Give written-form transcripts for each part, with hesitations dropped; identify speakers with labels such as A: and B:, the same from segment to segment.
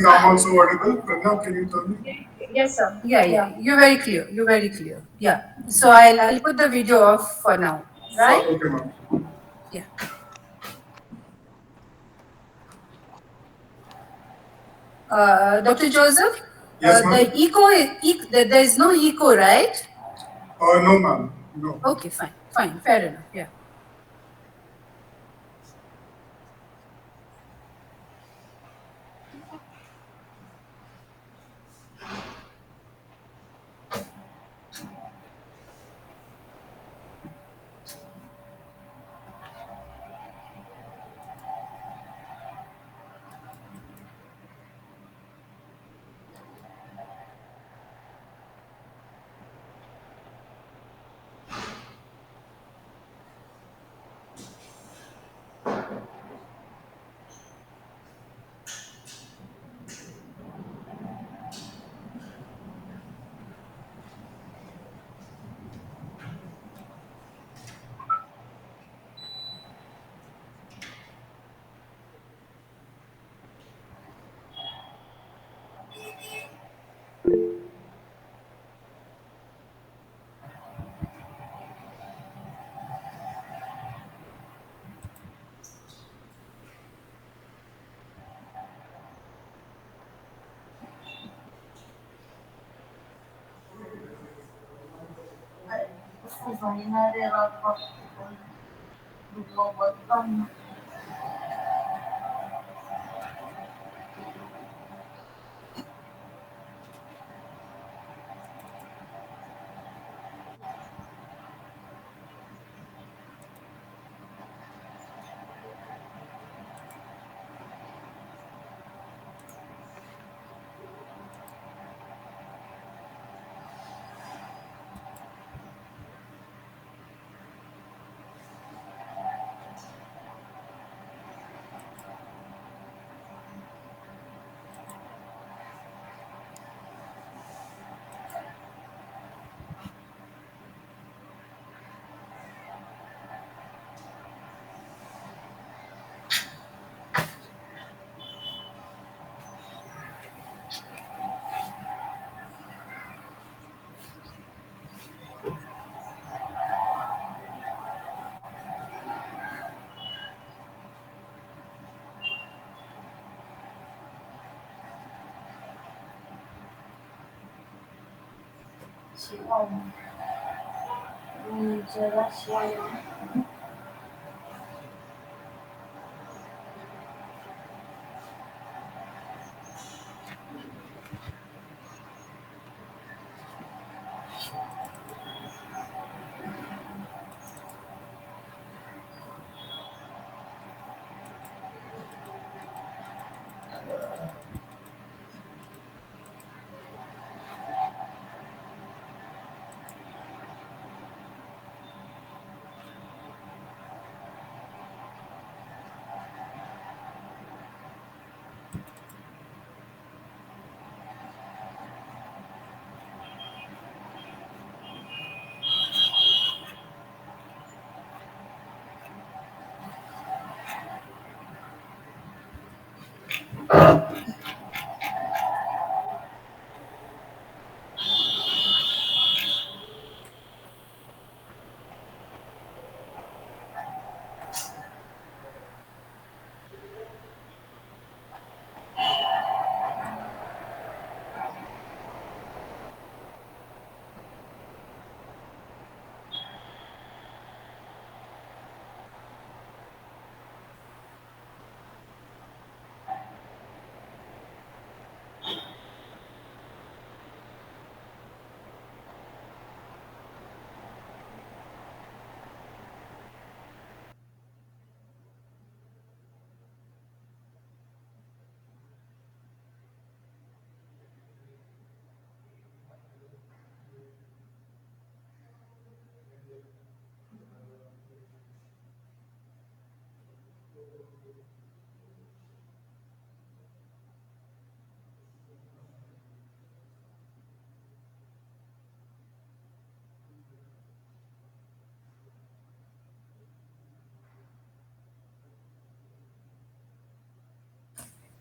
A: think I'm also audible. Pranav, can you tell me?
B: Yes, sir.
C: Yeah. You're very clear. You're very clear. Yeah. So I'll put the video off for now. Right?
A: Okay, ma'am.
C: Yeah. Dr. Joseph,
A: Yes, ma'am.
C: there is no echo, right?
A: No, ma'am. No.
C: Okay, fine, fair enough. Yeah.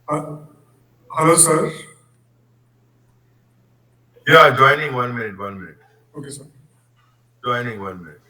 A: Uh, Hello, sir.
B: Yeah, joining 1 minute, 1 minute.
A: Okay, sir.
B: Joining 1 minute.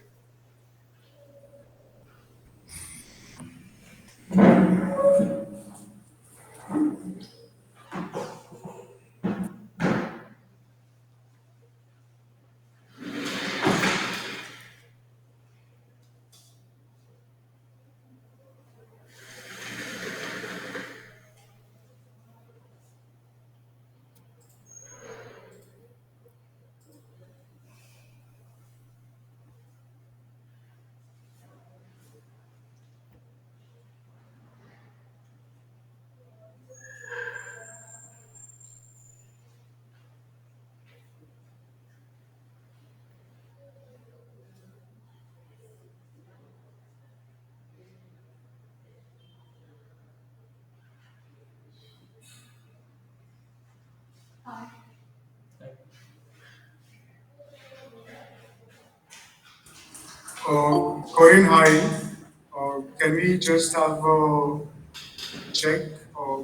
A: Corinne, hi. Can we just have a check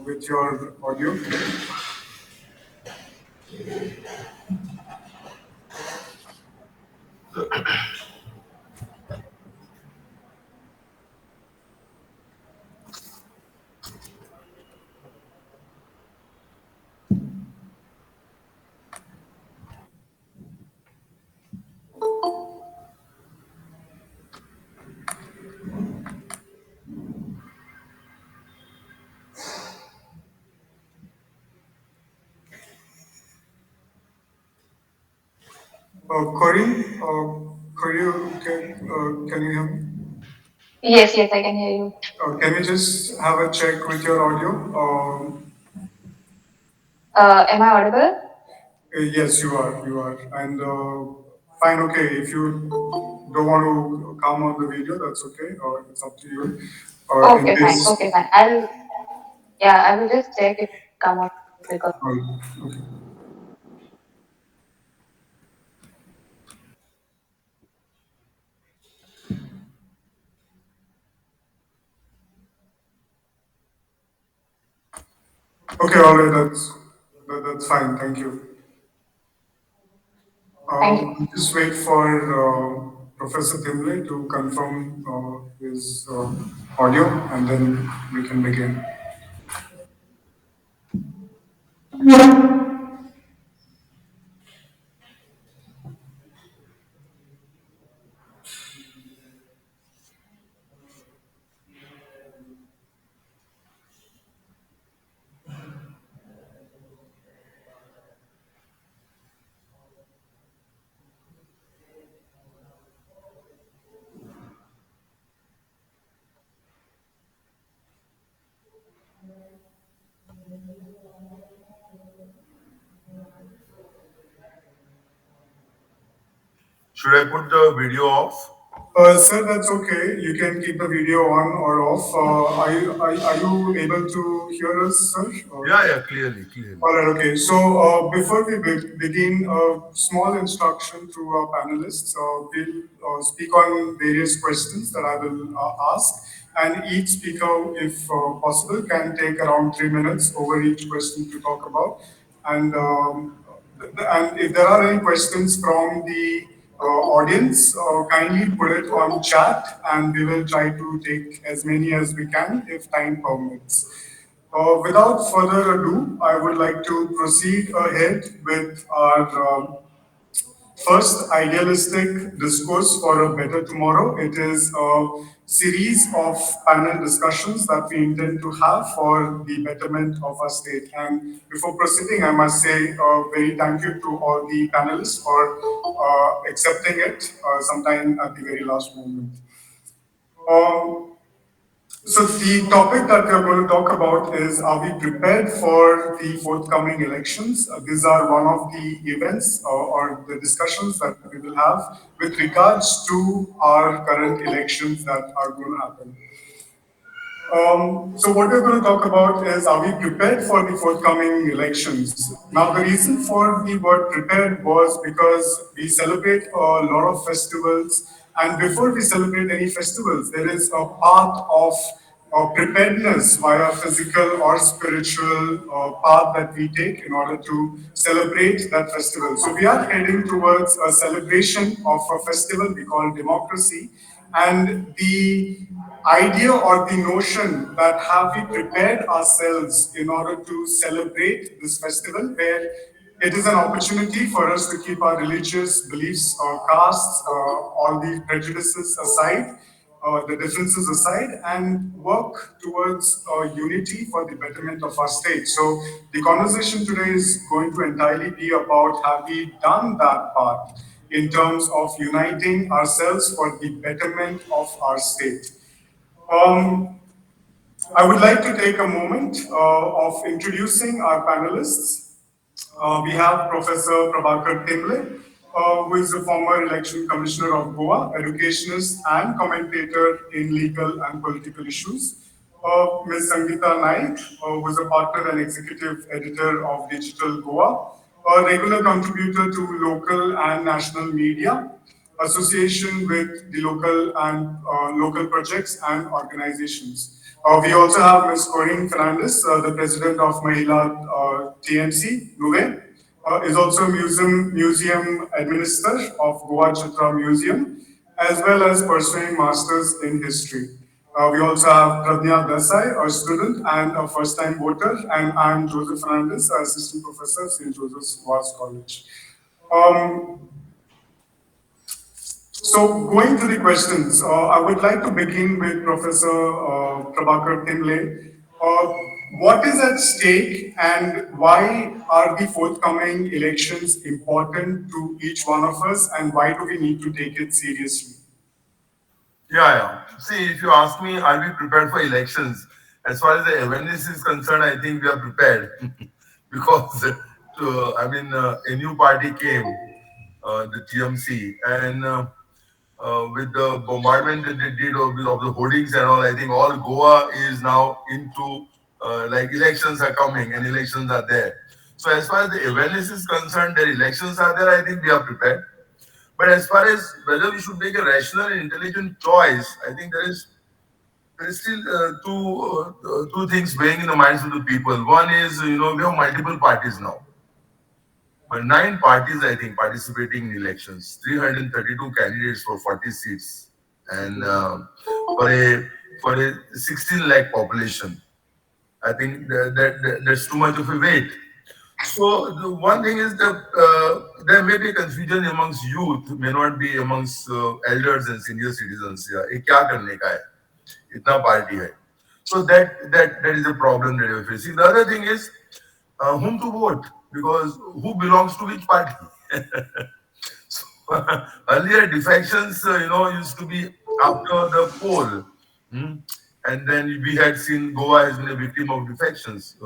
A: with your audio? Corinne, can you hear me?
D: Yes, yes, I can hear you.
A: Can we just have a check with your audio?
D: Am I audible?
A: Yes, you are. You are. And fine, okay. If you don't want to come on the video, that's okay. It's up to you. In
D: Okay, fine.
A: this,
D: Okay, fine. I will just check if it come on because.
A: okay. Okay, all right. That's fine. Thank you.
D: Thank you.
A: Just wait for Professor Timley to confirm his audio, and then we can begin.
B: Should I put the video off?
A: Sir, that's okay. You can keep the video on or off. Are you able to hear us, sir?
B: Yeah, yeah, clearly, clearly.
A: All right, okay. So before we begin, a small instruction to our panelists. We'll speak on various questions that I will ask, and each speaker, if possible, can take around 3 minutes over each question to talk about. And and if there are any questions from the audience, kindly put it on chat, and we will try to take as many as we can if time permits. Without further ado, I would like to proceed ahead with our first idealistic discourse for a better tomorrow. It is a series of panel discussions that we intend to have for the betterment of our state. And before proceeding, I must say a very thank you to all the panelists for accepting it sometime at the very last moment. Um, so the topic that we are going to talk about is, are we prepared for the forthcoming elections? These are one of the events or the discussions that we will have with regards to our current elections that are going to happen. So what we're going to talk about is, are we prepared for the forthcoming elections? Now, the reason for the word prepared was because we celebrate a lot of festivals, and before we celebrate any festivals, there is a path of preparedness via physical or spiritual path that we take in order to celebrate that festival. So we are heading towards a celebration of a festival we call democracy, and the idea or the notion that have we prepared ourselves in order to celebrate this festival where it is an opportunity for us to keep our religious beliefs or castes, all the prejudices aside, the differences aside, and work towards unity for the betterment of our state. So the conversation today is going to entirely be about have we done that part in terms of uniting ourselves for the betterment of our state. Um, I would like to take a moment of introducing our panelists. We have Professor Prabhakar Timle, who is the former election commissioner of Goa, educationist and commentator in legal and political issues. Ms. Sangeeta Naik, who is a partner and executive editor of Digital Goa, a regular contributor to local and national media, association with the local and local projects and organizations. We also have Ms. Corinne Fernandez, the president of Mahila TMC, Nuve, is also museum administrator of Goa Chitra Museum, as well as pursuing masters in history. We also have Pradnya Desai, a student and a first-time voter, and I'm Joseph Fernandez, assistant professor at St. Joseph's Vaz College. Um, so going to the questions, I would like to begin with Professor Prabhakar Timle. What is at stake and why are the forthcoming elections important to each one of us and why do we need to take it seriously?
B: Yeah, yeah. See, if you ask me, are we prepared for elections? As far as the awareness is concerned, I think we are prepared because, a new party came, the TMC, and with the bombardment that they did of the hoardings and all, I think all Goa is now into like elections are coming and elections are there. So as far as the awareness is concerned, that elections are there, I think we are prepared. But as far as whether we should make a rational and intelligent choice, I think there is still two things weighing in the minds of the people. One is we have multiple parties now, but nine parties I think participating in elections, 332 candidates for 40 seats, and for a for a 16 lakh population, I think that's too much of a weight. So the one thing is that there may be confusion amongst youth, may not be amongst elders and senior citizens. Yeah, ये क्या करने का है? इतना party है. So that is a problem that we're facing. The other thing is whom to vote, because who belongs to which party. So, earlier defections, used to be after the poll. Hmm? And then we had seen Goa has been a victim of defections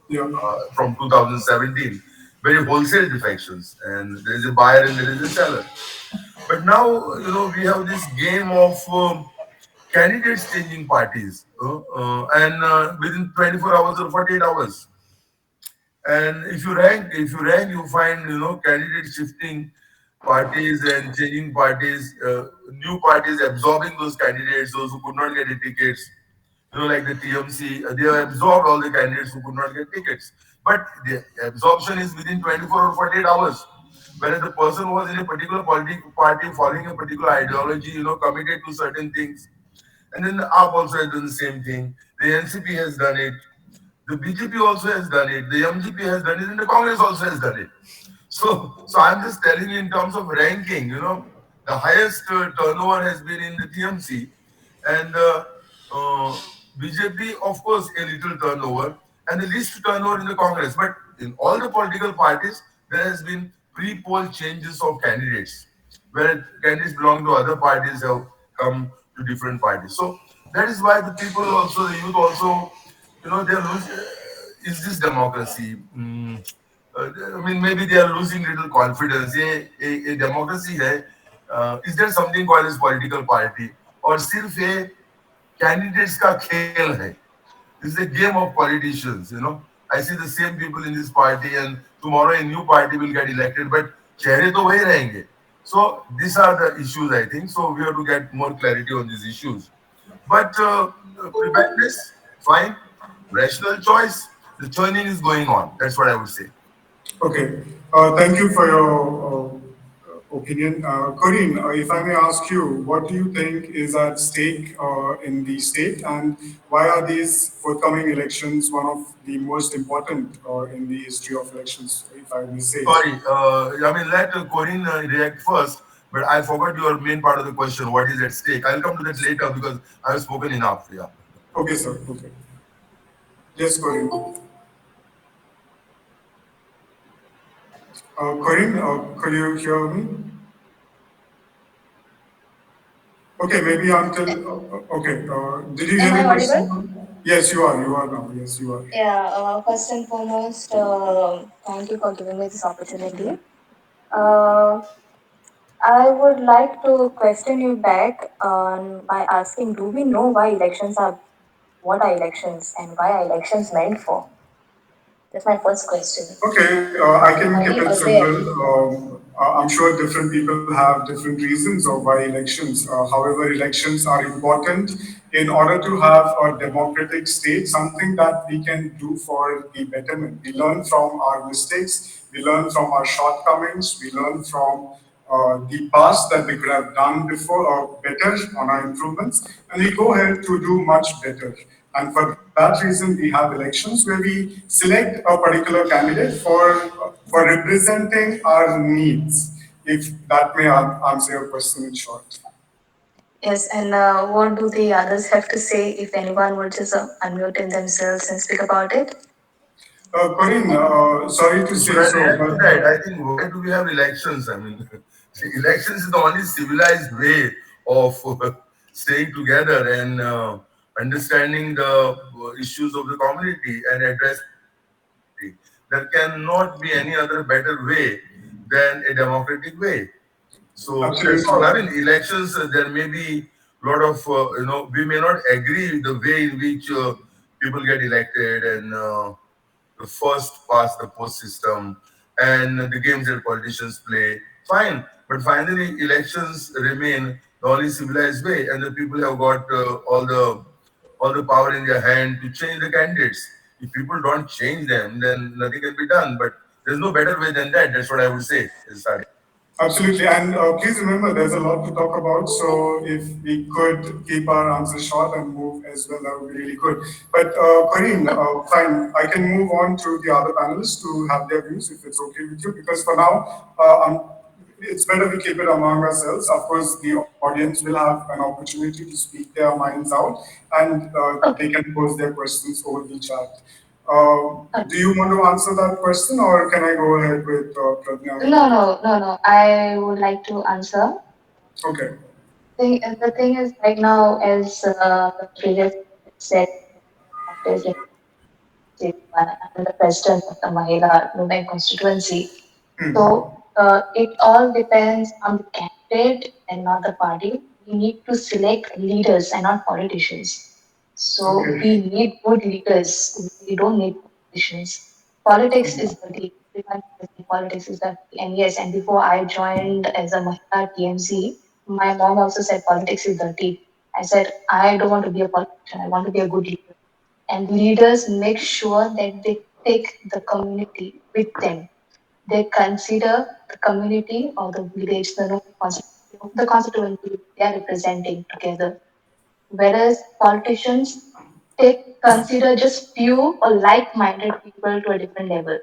A: Yeah.
B: from 2017, very wholesale defections, and there is a buyer and there is a seller. But now, we have this game of candidates changing parties, and within 24 hours or 48 hours. And if you rank, you find candidates shifting parties and changing parties, new parties absorbing those candidates, those who could not get the tickets. Like the TMC, they have absorbed all the candidates who could not get tickets. But the absorption is within 24 or 48 hours. Whereas the person who was in a particular political party following a particular ideology, committed to certain things. And then the AAP also has done the same thing. The NCP has done it. The BJP also has done it. The MGP has done it, and the Congress also has done it. So I'm just telling you in terms of ranking, the highest turnover has been in the TMC, and BJP, of course, a little turnover, and the least turnover in the Congress. But in all the political parties, there has been pre-poll changes of candidates, where candidates belong to other parties have come to different parties. So that is why the people also, the youth also, they're losing. Is this democracy? Maybe they are losing little confidence. A democracy hai. Is there something called as political party? Or सिर्फ ये candidates का खेल है? This is a game of politicians. I see the same people in this party, and tomorrow a new party will get elected, but चेहरे तो वही रहेंगे. So these are the issues, I think. So we have to get more clarity on these issues. But preparedness, fine. Rational choice, the churning is going on. That's what I would say.
A: Okay. Thank you for your opinion. Corinne, if I may ask you, what do you think is at stake in the state, and why are these forthcoming elections one of the most important in the history of elections, if I may say?
B: Sorry, I mean, let Corinne react first, but I forgot your main part of the question. What is at stake? I'll come to that later because I've spoken enough. Yeah.
A: Okay, sir. Okay. Yes, Corinne. Corinne, could you hear me? Okay, maybe until. Okay. Did you hear
D: Am I
A: the
D: audible?
A: question? Yes, you are. You are now. Yes, you are.
D: Yeah, first and foremost, thank you for giving me this opportunity. I would like to question you back by asking, do we know why elections are, what are elections and why are elections meant for? That's my first question.
A: Okay, I can keep
D: Are
A: it
D: we
A: simple.
D: aware?
A: I'm sure different people have different reasons of why elections. However, elections are important in order to have a democratic state, something that we can do for the betterment. We learn from our mistakes, we learn from our shortcomings, we learn from the past that we could have done before or better on our improvements, and we go ahead to do much better. And for that reason, we have elections where we select a particular candidate for representing our needs. If that may answer your question in short.
D: Yes, and what do the others have to say if anyone would just unmute in themselves and speak about it?
A: Corinne, sorry to
B: Should
A: say
B: I
A: so,
B: react to
A: but
B: that? I think why do we have elections? I mean, see, elections is the only civilized way of staying together and understanding the issues of the community and addressing the community. There cannot be any other better way than a democratic way. So that's all. I
A: absolutely.
B: mean, elections, there may be a lot of, we may not agree with the way in which people get elected and the first past the post system and the games that politicians play. Fine. But finally, elections remain the only civilized way, and the people have got all the power in their hand to change the candidates. If people don't change them, then nothing can be done. But there's no better way than that. That's what I would say. Is starting.
A: Absolutely. And please remember, there's a lot to talk about. So if we could keep our answers short and move as well, that would be really good. But Corinne, fine. I can move on to the other panelists to have their views if it's okay with you. Because for now, it's better we keep it among ourselves. Of course, the audience will have an opportunity to speak their minds out and they
D: Okay.
A: can pose their questions over the chat. Do you want to answer that question or can I go ahead with Pradnya?
D: No, no, no, no. I would like to answer.
A: Okay.
D: The thing is, right now, as the previous said, that is I'm the president of the Mahila Women constituency. So it all depends on the candidate and not the party. We need to select leaders and not politicians. So
A: Okay.
D: we need good leaders. We don't need politicians. Politics is dirty. Everyone knows that politics is dirty. And yes, and before I joined as a Mahila TMC, my mom also said politics is dirty. I said, I don't want to be a politician. I want to be a good leader. And leaders make sure that they take the community with them. They consider the community or the village, the constituency they are representing together. Whereas politicians take consider just few or like-minded people to a different level.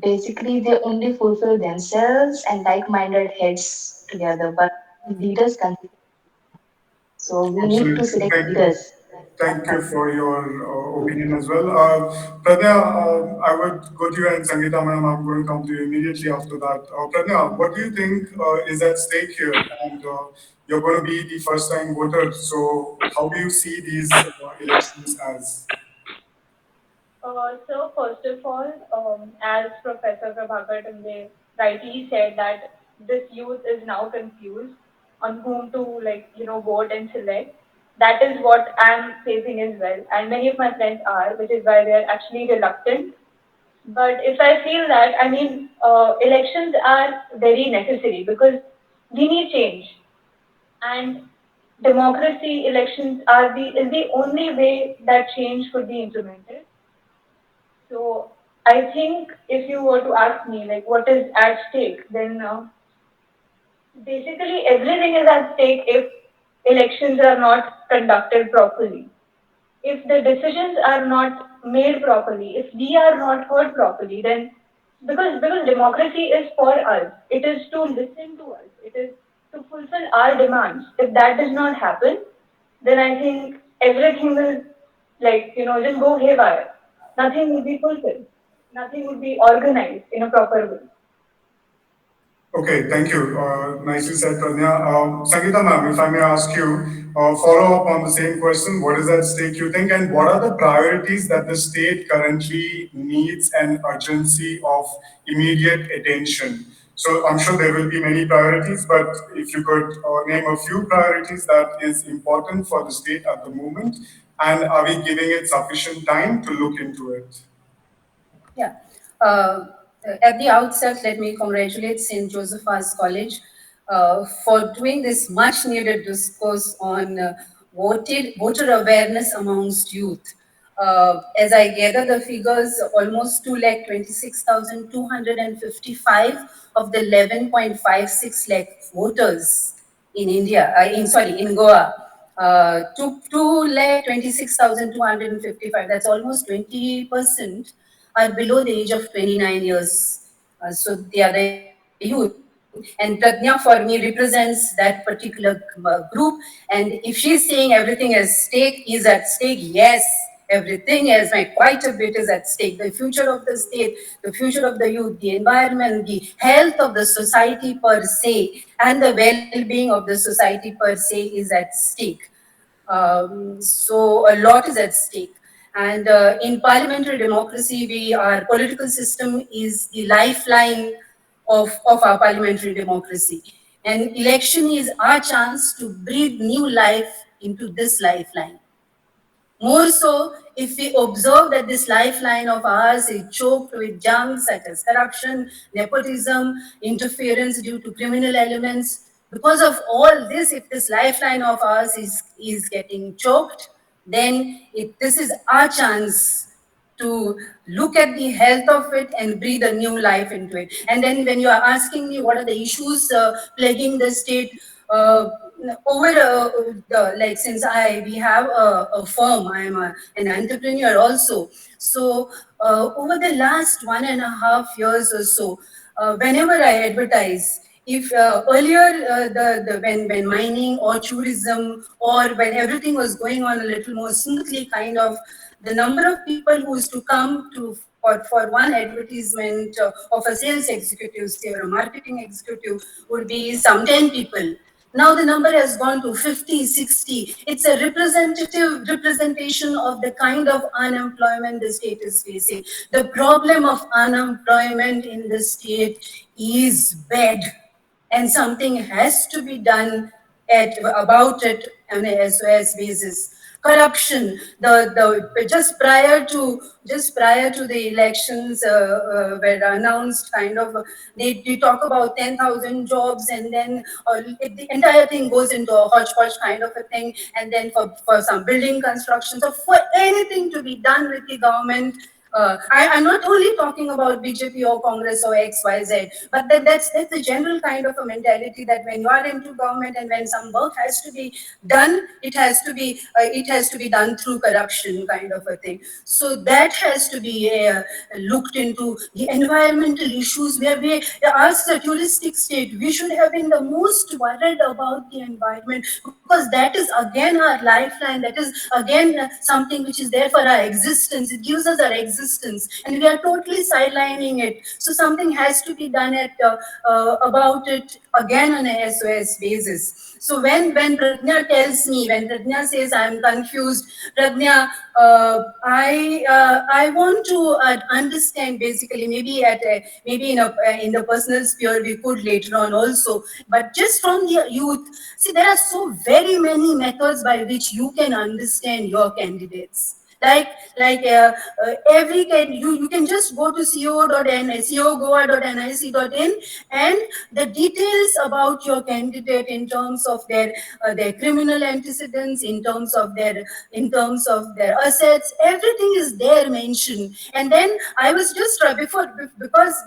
D: Basically, they only fulfill themselves and like-minded heads together, but leaders consider. So we need to
A: Absolutely.
D: select leaders.
A: Thank you for your opinion as well. Pradnya, I would go to you and Sangeeta ma'am, I'm going to come to you immediately after that. Pradnya, what do you think is at stake here? And you're going to be the first time voter. So how do you see these elections as?
E: So first of all, as Professor Prabhakar Tunde rightly said that this youth is now confused on whom to vote and select. That is what I'm facing as well, and many of my friends are, which is why they are actually reluctant. But if I feel that, I mean, elections are very necessary because we need change, and democracy elections are the is the only way that change could be implemented. So I think if you were to ask me like what is at stake, then basically everything is at stake if elections are not conducted properly. If the decisions are not made properly, if we are not heard properly, then because democracy is for us, it is to listen to us, it is to fulfill our demands. If that does not happen, then I think everything will just go haywire. Nothing will be fulfilled. Nothing will be organized in a proper way.
A: Okay, thank you. Nicely said, Pradnya. Sangeeta ma'am, if I may ask you, follow up on the same question. What is at stake, you think, and what are the priorities that the state currently needs and urgency of immediate attention? So I'm sure there will be many priorities, but if you could name a few priorities that is important for the state at the moment, and are we giving it sufficient time to look into it?
C: Yeah. Uh, at the outset, let me congratulate St. Joseph's College for doing this much needed discourse on voter awareness amongst youth. As I gather the figures, almost 2,26,255 of the 11.56 lakh voters in India, in Goa, 2,26,255, that's almost 20%, are below the age of 29 years. So they are the youth. And Pradnya for me represents that particular group. And if she's saying everything is at stake, yes, everything is, like, quite a bit is at stake. The future of the state, the future of the youth, the environment, the health of the society per se, and the well-being of the society per se is at stake. So a lot is at stake. And in parliamentary democracy, our political system is the lifeline of our parliamentary democracy. And election is our chance to breathe new life into this lifeline. More so, if we observe that this lifeline of ours is choked with junk such as corruption, nepotism, interference due to criminal elements. Because of all this, if this lifeline of ours is getting choked, then this is our chance to look at the health of it and breathe a new life into it. And then when you are asking me what are the issues plaguing the state, uh, since we have a firm, I'm an entrepreneur also. So over the last 1.5 years or so, whenever I advertise, if earlier when mining or tourism or when everything was going on a little more smoothly, kind of, the number of people who used to come for one advertisement of a sales executive, say, or a marketing executive, would be some 10 people. Now the number has gone to 50, 60. It's a representative representation of the kind of unemployment the state is facing. The problem of unemployment in the state is bad, and something has to be done about it on a SOS basis. Corruption, the just prior to the elections were announced, kind of, they talk about 10,000 jobs, and then the entire thing goes into a hodgepodge kind of a thing, and then for some building construction. So for anything to be done with the government, I'm not only talking about BJP or Congress or XYZ, but that's the general kind of a mentality that when you are into government and when some work has to be done, it has to be done through corruption, kind of a thing. So that has to be looked into. The environmental issues, where we, as a touristic state, we should have been the most worried about the environment, because that is again our lifeline. That is again something which is there for our existence. It gives us our existence, and we are totally sidelining it. So something has to be done about it again on a SOS basis. So when Pradnya says I'm confused, Pradnya, I want to understand, basically, maybe in the personal sphere we could later on also, but just from the youth, see, there are so very many methods by which you can understand your candidates. like every can you can just go to co.nic.in, and the details about your candidate in terms of their criminal antecedents, in terms of their assets, everything is there mentioned. And then I was just before, because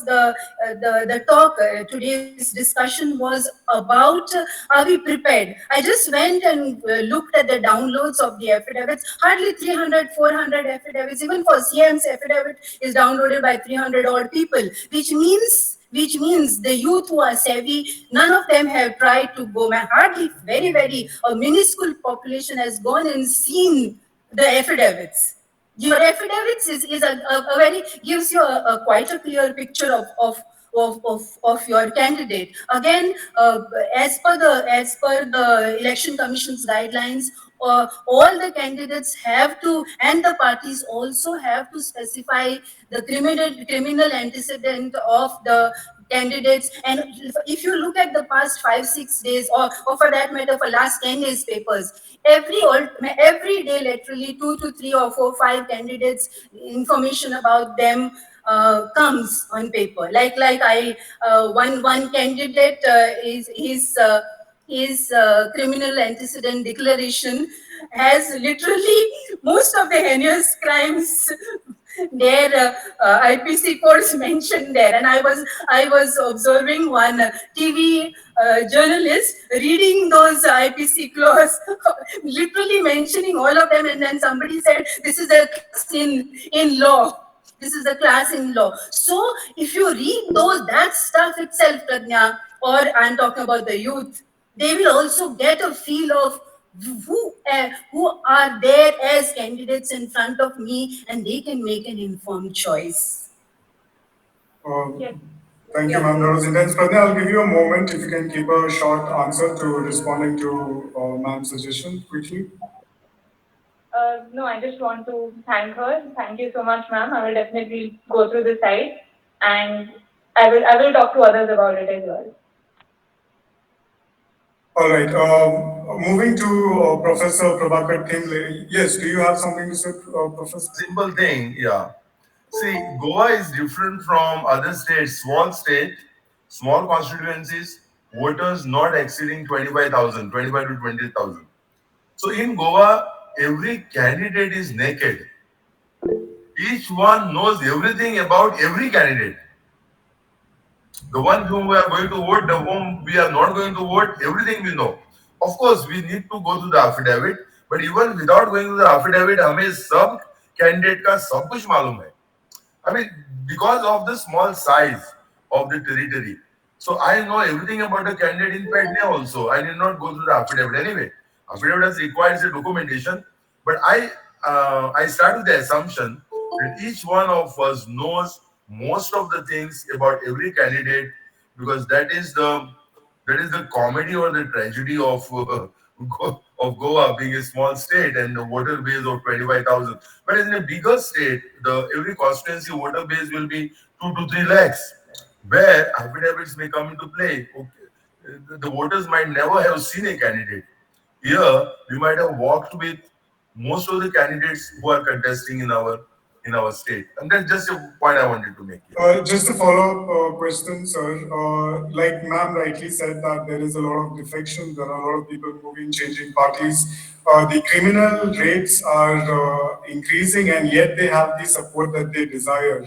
C: the talk, today's discussion was about are we prepared. I just went and looked at the downloads of the affidavits. Hardly 300, 400 affidavits. Even for CM's affidavit is downloaded by 300 odd people, which means the youth who are savvy, none of them have tried to go. Hardly, very, a minuscule population has gone and seen the affidavits. Your affidavits is a very, gives you quite a clear picture of your candidate. Again, as per the election commission's guidelines, all the candidates have to, and the parties also have to specify the criminal antecedent of the candidates. And if you look at the past 5 6 days, or for that matter for last 10 days papers, every day literally 2 to 3 or 4 5 candidates, information about them comes on paper. Like I one candidate, is his criminal antecedent declaration has literally most of the heinous crimes their IPC codes mentioned there. And I was observing one TV journalist reading those IPC clause, literally mentioning all of them, and then somebody said, "This is a class in law. This is a class in law." So if you read that stuff itself, Prajna, or I'm talking about the youth, they will also get a feel of who are there as candidates in front of me, and they can make an informed choice.
A: Uh,
E: Yes.
A: Thank you,
C: Yeah.
A: ma'am. That was intense. Pradnya, I'll give you a moment if you can keep a short answer to responding to ma'am's suggestion quickly.
E: No, I just want to thank her. Thank you so much, ma'am. I will definitely go through the site, and I will talk to others about it as well.
A: All right. Moving to Professor Prabhakar Timle. Yes, do you have something to say, Professor?
B: Simple thing, yeah. See, Goa is different from other states. Small state, small constituencies, voters not exceeding 25,000, 25 to 20,000. So in Goa, every candidate is naked. Each one knows everything about every candidate. The one whom we are going to vote, the whom we are not going to vote, everything we know. Of course, we need to go to the affidavit, but even without going to the affidavit, हमें सब candidate का सब कुछ मालूम है. I mean, because of the small size of the territory. So I know everything about the candidate in Patna also. I did not go through the affidavit anyway. Affidavit requires a documentation, but I start with the assumption that each one of us knows most of the things about every candidate, because that is the comedy or the tragedy of of Goa being a small state and the voter base of 25,000. But in a bigger state, the every constituency voter base will be 2 to 3 lakhs, where affidavits may come into play. Okay. The voters might never have seen a candidate. Here, we might have walked with most of the candidates who are contesting in our state, and that's just a point I wanted to make here.
A: Just a follow-up question, sir. Like ma'am rightly said that there is a lot of defection, there are a lot of people moving, changing parties. The criminal rates are increasing, and yet they have the support that they desire.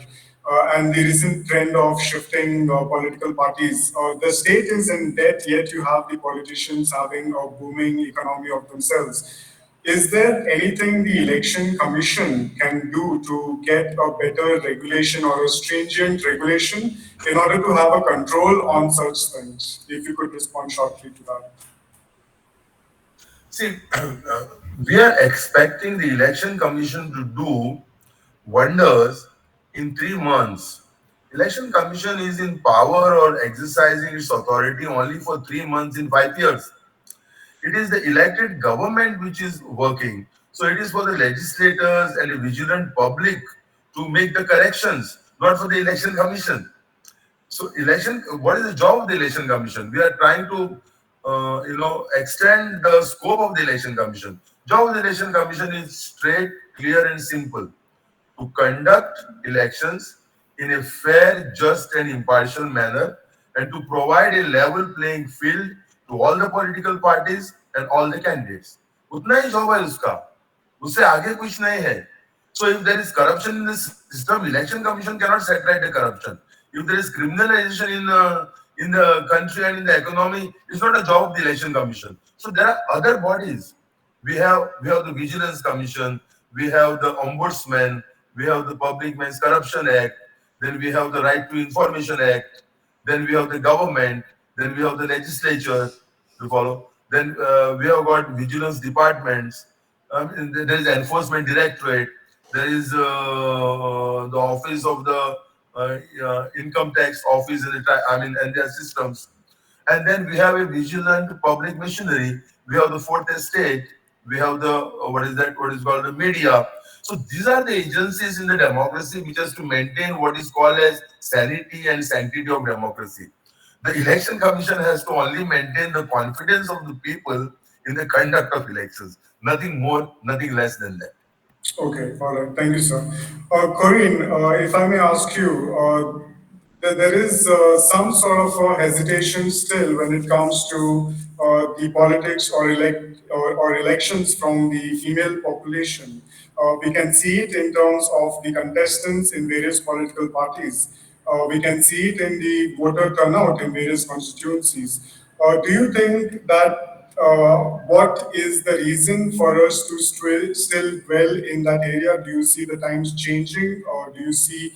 A: And the recent trend of shifting political parties. The state is in debt, yet you have the politicians having a booming economy of themselves. Is there anything the election commission can do to get a better regulation or a stringent regulation in order to have a control on such things? If you could respond shortly to that.
B: See, we are expecting the election commission to do wonders in 3 months. Election commission is in power or exercising its authority only for 3 months in 5 years. It is the elected government which is working. So it is for the legislators and the vigilant public to make the corrections, not for the election commission. So election, what is the job of the election commission? We are trying to, extend the scope of the election commission. Job of the election commission is straight, clear and simple: to conduct elections in a fair, just, and impartial manner, and to provide a level playing field to all the political parties and all the candidates. उतना ही job है उसका, उससे आगे कुछ नहीं है. So if there is corruption in the system, election commission cannot separate the corruption. If there is criminalization in the country and in the economy, it's not a job of the election commission. So there are other bodies. We have the Vigilance Commission, we have the Ombudsman, we have the Public Means Corruption Act, then we have the Right to Information Act, then we have the government, then we have the legislature to follow. Then we have got vigilance departments. There is enforcement directorate. There is the office of the income tax office and and their systems. And then we have a vigilant public machinery. We have the fourth estate. We have the what is that? What is called the media. So these are the agencies in the democracy which has to maintain what is called as sanity and sanctity of democracy. The election commission has to only maintain the confidence of the people in the conduct of elections. Nothing more, nothing less than that.
A: Okay, all right. Thank you, sir. Corinne, if I may ask you, there is some sort of hesitation still when it comes to the politics or elections from the female population. We can see it in terms of the contestants in various political parties. We can see it in the voter turnout in various constituencies. Do you think that what is the reason for us to still dwell in that area? Do you see the times changing, or do you see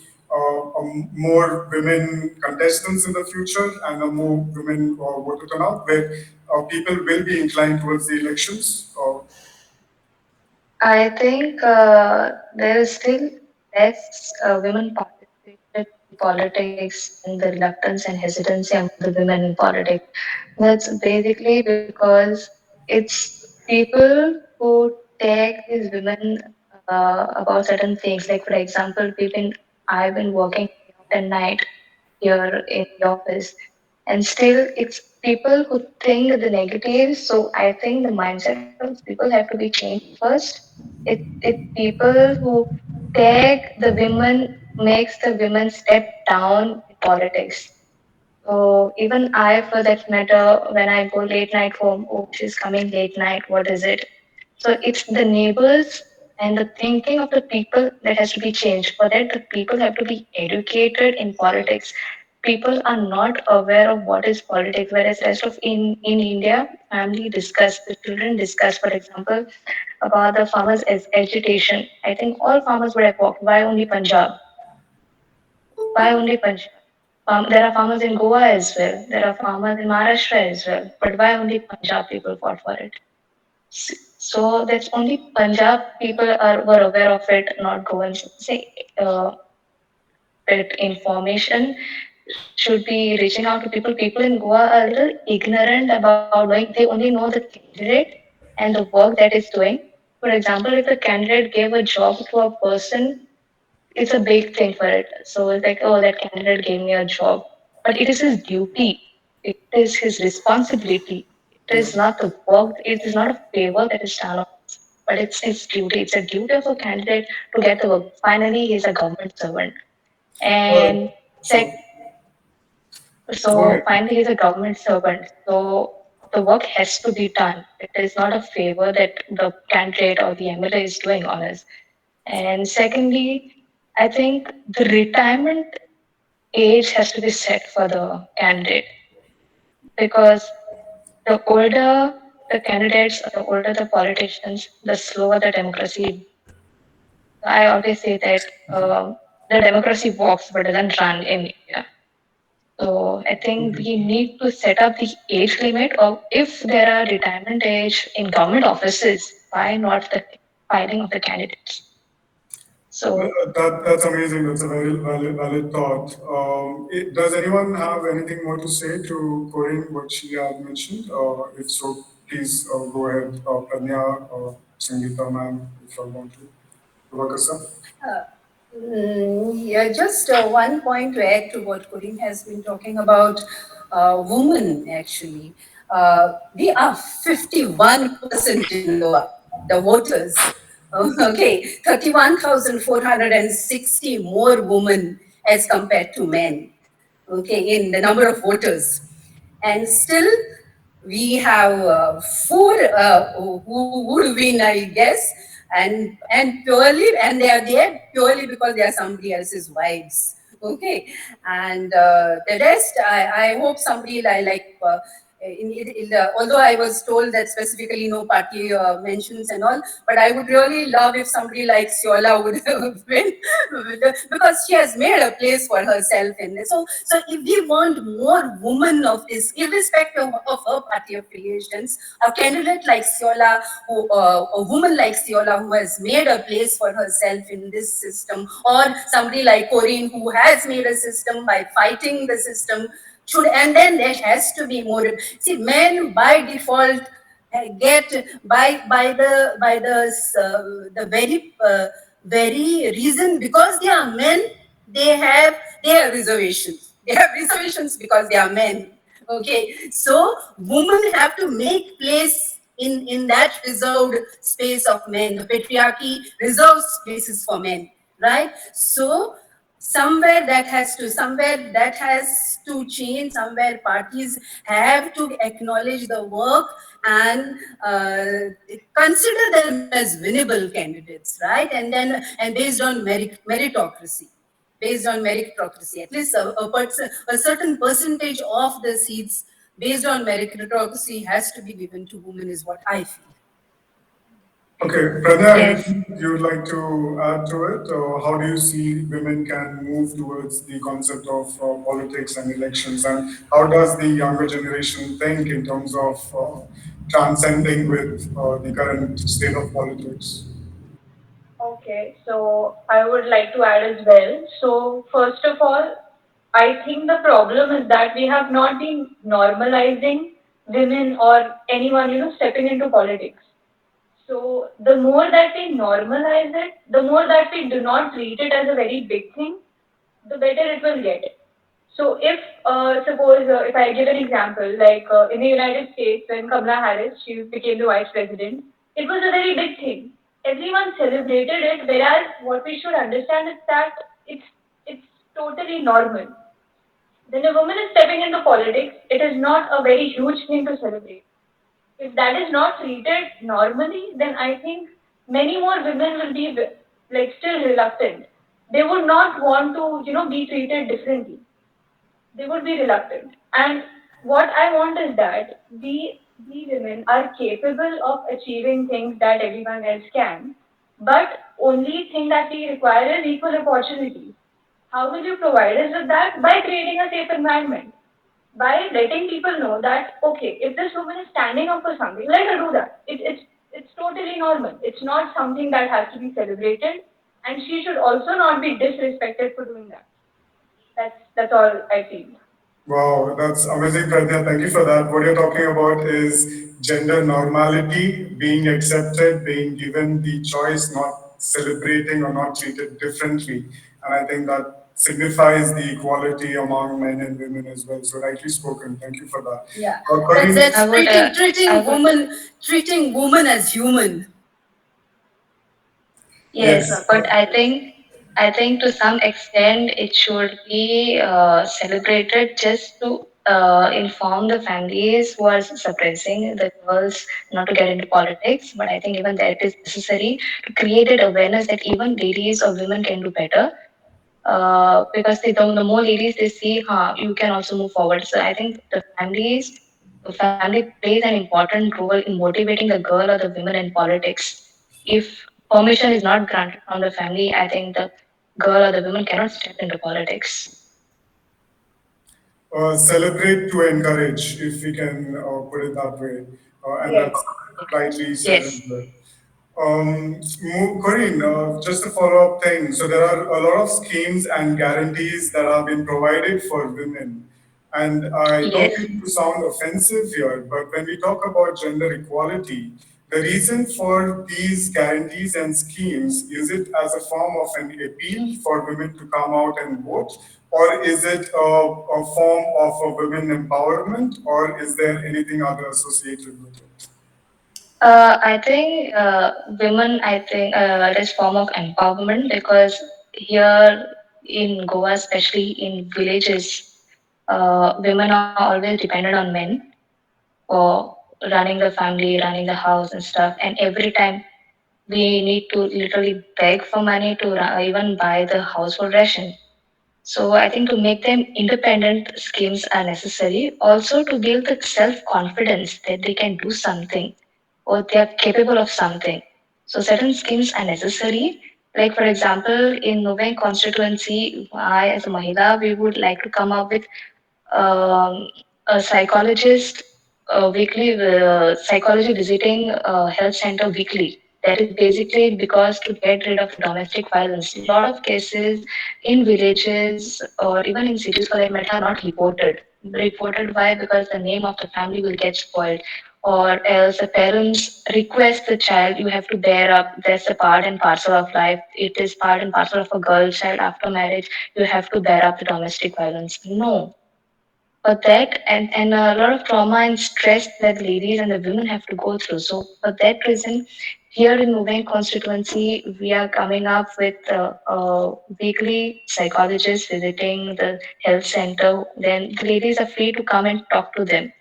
A: more women contestants in the future and a more women voter turnout, where people will be inclined towards the elections?
D: I think there is still less women participated in politics and the reluctance and hesitancy among the women in politics. That's basically because it's people who take these women about certain things. Like for example, I've been working day and night here in the office, and still it's people who think the negative. So I think the mindset of people have to be changed first. It people who take the women makes the women step down in politics. So even I, for that matter, when I go late night home, oh, she's coming late night. What is it? So it's the neighbors and the thinking of the people that has to be changed. For that, the people have to be educated in politics. People are not aware of what is politics, whereas rest of in India, family discuss, the children discuss, for example, about the farmers as agitation. I think all farmers would have walked. Why only Punjab? Why only Punjab? There are farmers in Goa as well. There are farmers in Maharashtra as well. But why only Punjab people fought for it? So that's only Punjab people were aware of it, not Goans. Say that information should be reaching out to people. People in Goa are a little ignorant about knowing. They only know the candidate and the work that is doing. For example, if the candidate gave a job to a person, it's a big thing for it. So it's like, oh, that candidate gave me a job. But it is his duty. It is his responsibility. It is not the work. It is not a favor that is done on us. But it's his duty. It's a duty of a candidate to get the work. Finally, he's a government servant.
A: All right.
D: And
A: So, go
D: so
A: ahead.
D: finally, he's a government servant. So the work has to be done. It is not a favor that the candidate or the MLA is doing on us. And secondly, I think the retirement age has to be set for the candidate because the older the candidates, the older the politicians, the slower the democracy. I always say that the democracy walks but doesn't run in India. So I think we need to set up the age limit of if there are retirement age in government offices, why not the filing of the candidates? So
A: That's amazing. That's a very valid thought. Does anyone have anything more to say to Corinne, what she had mentioned? If so, please go ahead, Pranya, Sangeeta ma'am, if you want to. Prabhakar sir?
C: Yeah, just one point to add to what Corinne has been talking about women, actually. We are 51% in Goa, the voters. Okay, 31,460 more women as compared to men, okay, in the number of voters. And still, we have four who would win, I guess, and purely, and they are there purely because they are somebody else's wives. Okay, and the rest, I hope somebody like. Although I was told that specifically no party mentions and all, but I would really love if somebody like Siola would win because she has made a place for herself in this. So if we want more women of this, irrespective of her party affiliations, a candidate like Siola, a woman like Siola who has made a place for herself in this system, or somebody like Corinne who has made a system by fighting the system, should, and then there has to be more. See, men by default get by the very reason, because they are men, they have their reservations. They have reservations because they are men. Okay, so women have to make place in that reserved space of men. The patriarchy reserves spaces for men, right? So somewhere that has to change. Somewhere parties have to acknowledge the work and consider them as winnable candidates, right? And based on meritocracy, at least a certain percentage of the seats based on meritocracy has to be given to women, is what I feel.
A: Okay, Pradya,
D: Yes.
A: anything you'd like to add to it? Or how do you see women can move towards the concept of politics and elections? And how does the younger generation think in terms of transcending with the current state of politics?
E: Okay, so I would like to add as well. So, first of all, I think the problem is that we have not been normalizing women or anyone, stepping into politics. So, the more that we normalize it, the more that we do not treat it as a very big thing, the better it will get. So if suppose if I give an example, like in the United States when Kamala Harris she became the vice president, it was a very big thing. Everyone celebrated it, whereas what we should understand is that it's totally normal. When a woman is stepping into politics, it is not a very huge thing to celebrate. If that is not treated normally, then I think many more women will be like still reluctant. They would not want to, be treated differently. They would be reluctant. And what I want is that we women are capable of achieving things that everyone else can, but only thing that we require is equal opportunities. How will you provide us with that? By creating a safe environment, by letting people know that okay, if this woman is standing up for something, let her do that. It's totally normal. It's not something that has to be celebrated, and she should also not be disrespected for doing that. That's all I feel.
A: Wow, that's amazing, Pradya. Thank you for that. What you're talking about is gender normality, being accepted, being given the choice, not celebrating or not treated differently. And I think that signifies the equality among men and women as well. So rightly spoken. Thank you for that.
C: Yeah, that's,
A: Karim,
C: that's
D: I would,
C: treating
D: I
C: treating
D: would,
C: woman treating woman as human.
D: yes,
A: yes.
D: but I think to some extent it should be celebrated just to inform the families who are suppressing the girls not to get into politics. But I think even that is necessary to create that awareness that even ladies or women can do better. Because the more ladies they see, you can also move forward. So I think the family plays an important role in motivating the girl or the women in politics. If permission is not granted from the family, I think the girl or the woman cannot step into politics.
A: Celebrate to encourage, if we can put it that way. And
E: Yes.
A: that's rightly said as
D: Yes,
A: well. Corinne, just a follow-up thing. So there are a lot of schemes and guarantees that have been provided for women. And I don't
D: yes.
A: mean to sound offensive here, but when we talk about gender equality, the reason for these guarantees and schemes, is it as a form of an appeal for women to come out and vote? Or is it a form of a women empowerment? Or is there anything other associated with it?
D: I think women, I think it is form of empowerment because here in Goa, especially in villages, women are always dependent on men for running the family, running the house and stuff. And every time we need to literally beg for money to even buy the household ration. So I think to make them independent, schemes are necessary. Also to build the self confidence that they can do something or they are capable of something. So certain schemes are necessary. Like for example, in Novang constituency, I as a Mahila, we would like to come up with a psychologist weekly psychology visiting health center weekly. That is basically because to get rid of domestic violence. A lot of cases in villages or even in cities for that matter are not reported. Reported why? Because the name of the family will get spoiled. Or else the parents request the child, you have to bear up. That's a part and parcel of life. It is part and parcel of a girl child after marriage. You have to bear up the domestic violence. No, for that and a lot of trauma and stress that ladies and the women have to go through. So for that reason, here in Moving constituency, we are coming up with weekly psychologists visiting the health center. Then the ladies are free to come and talk to them.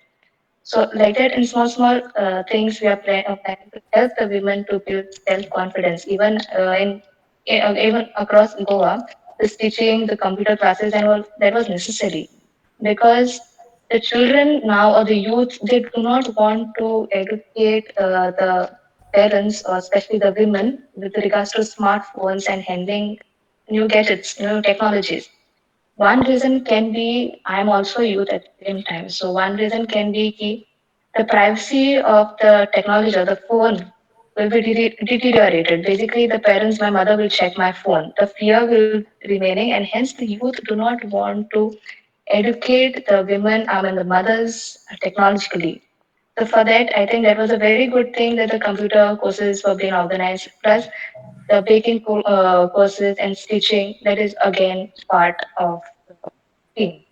D: So like that, in small small things, we are planning to help the women to build self confidence. Even even across Goa, the teaching, the computer classes, and all that was necessary because the children now or the youth they do not want to educate the parents or especially the women with regards to smartphones and handling new gadgets, new technologies. One reason can be I'm also youth at the same time. So one reason can be ki the privacy of the technology or the phone will be deteriorated. Basically, the parents, my mother will check my phone. The fear will remaining, and hence the youth do not want to educate the women, I mean the mothers, technologically. So for that, I think that was a very good thing that the computer courses were being organized. Plus, the baking courses and stitching that is again part of the team.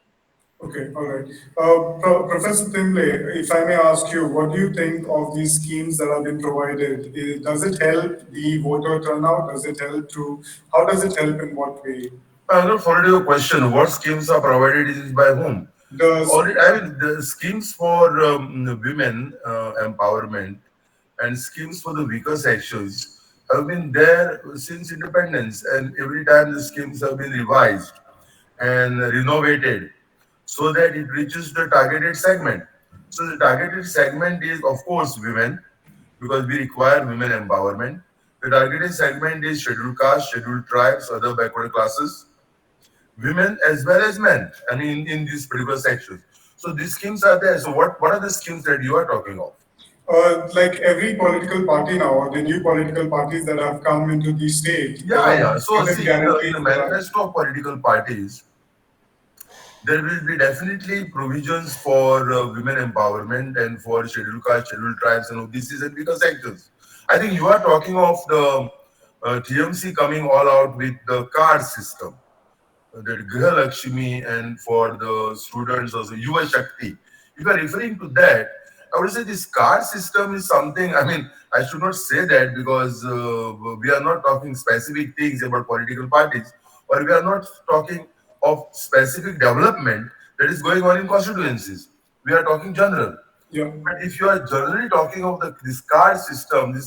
A: Okay, all right. Professor Timble, if I may ask you, what do you think of these schemes that have been provided? Does it help the voter turnout? Does it help to, how does it help in what way?
B: I don't follow your question. What schemes are provided is by whom?
A: Does,
B: Already, I mean, the schemes for women empowerment and schemes for the weaker sections have been there since independence, and every time the schemes have been revised and renovated so that it reaches the targeted segment. So the targeted segment is, of course, women, because we require women empowerment. The targeted segment is scheduled caste, scheduled tribes, other backward classes, women as well as men, I mean, in these particular sections. So these schemes are there. So what are the schemes that you are talking of?
A: like every political party now, or the new political parties that have come into the state, there
B: Yeah,
A: are
B: yeah. So
A: certain
B: see, in
A: guarantees
B: the
A: that are,
B: manifesto of political parties, there will be definitely provisions for women empowerment and for scheduled caste, scheduled tribes, and OBCs and bigger sectors. I think you are talking of the TMC coming all out with the card system, that Griha Lakshmi, and for the students also Yuva Shakti. If you are referring to that, I would say this card system is something. I mean, I should not say that because we are not talking specific things about political parties, or we are not talking of specific development that is going on in constituencies. We are talking general.
A: yeah.
B: But if you are generally talking of this card system is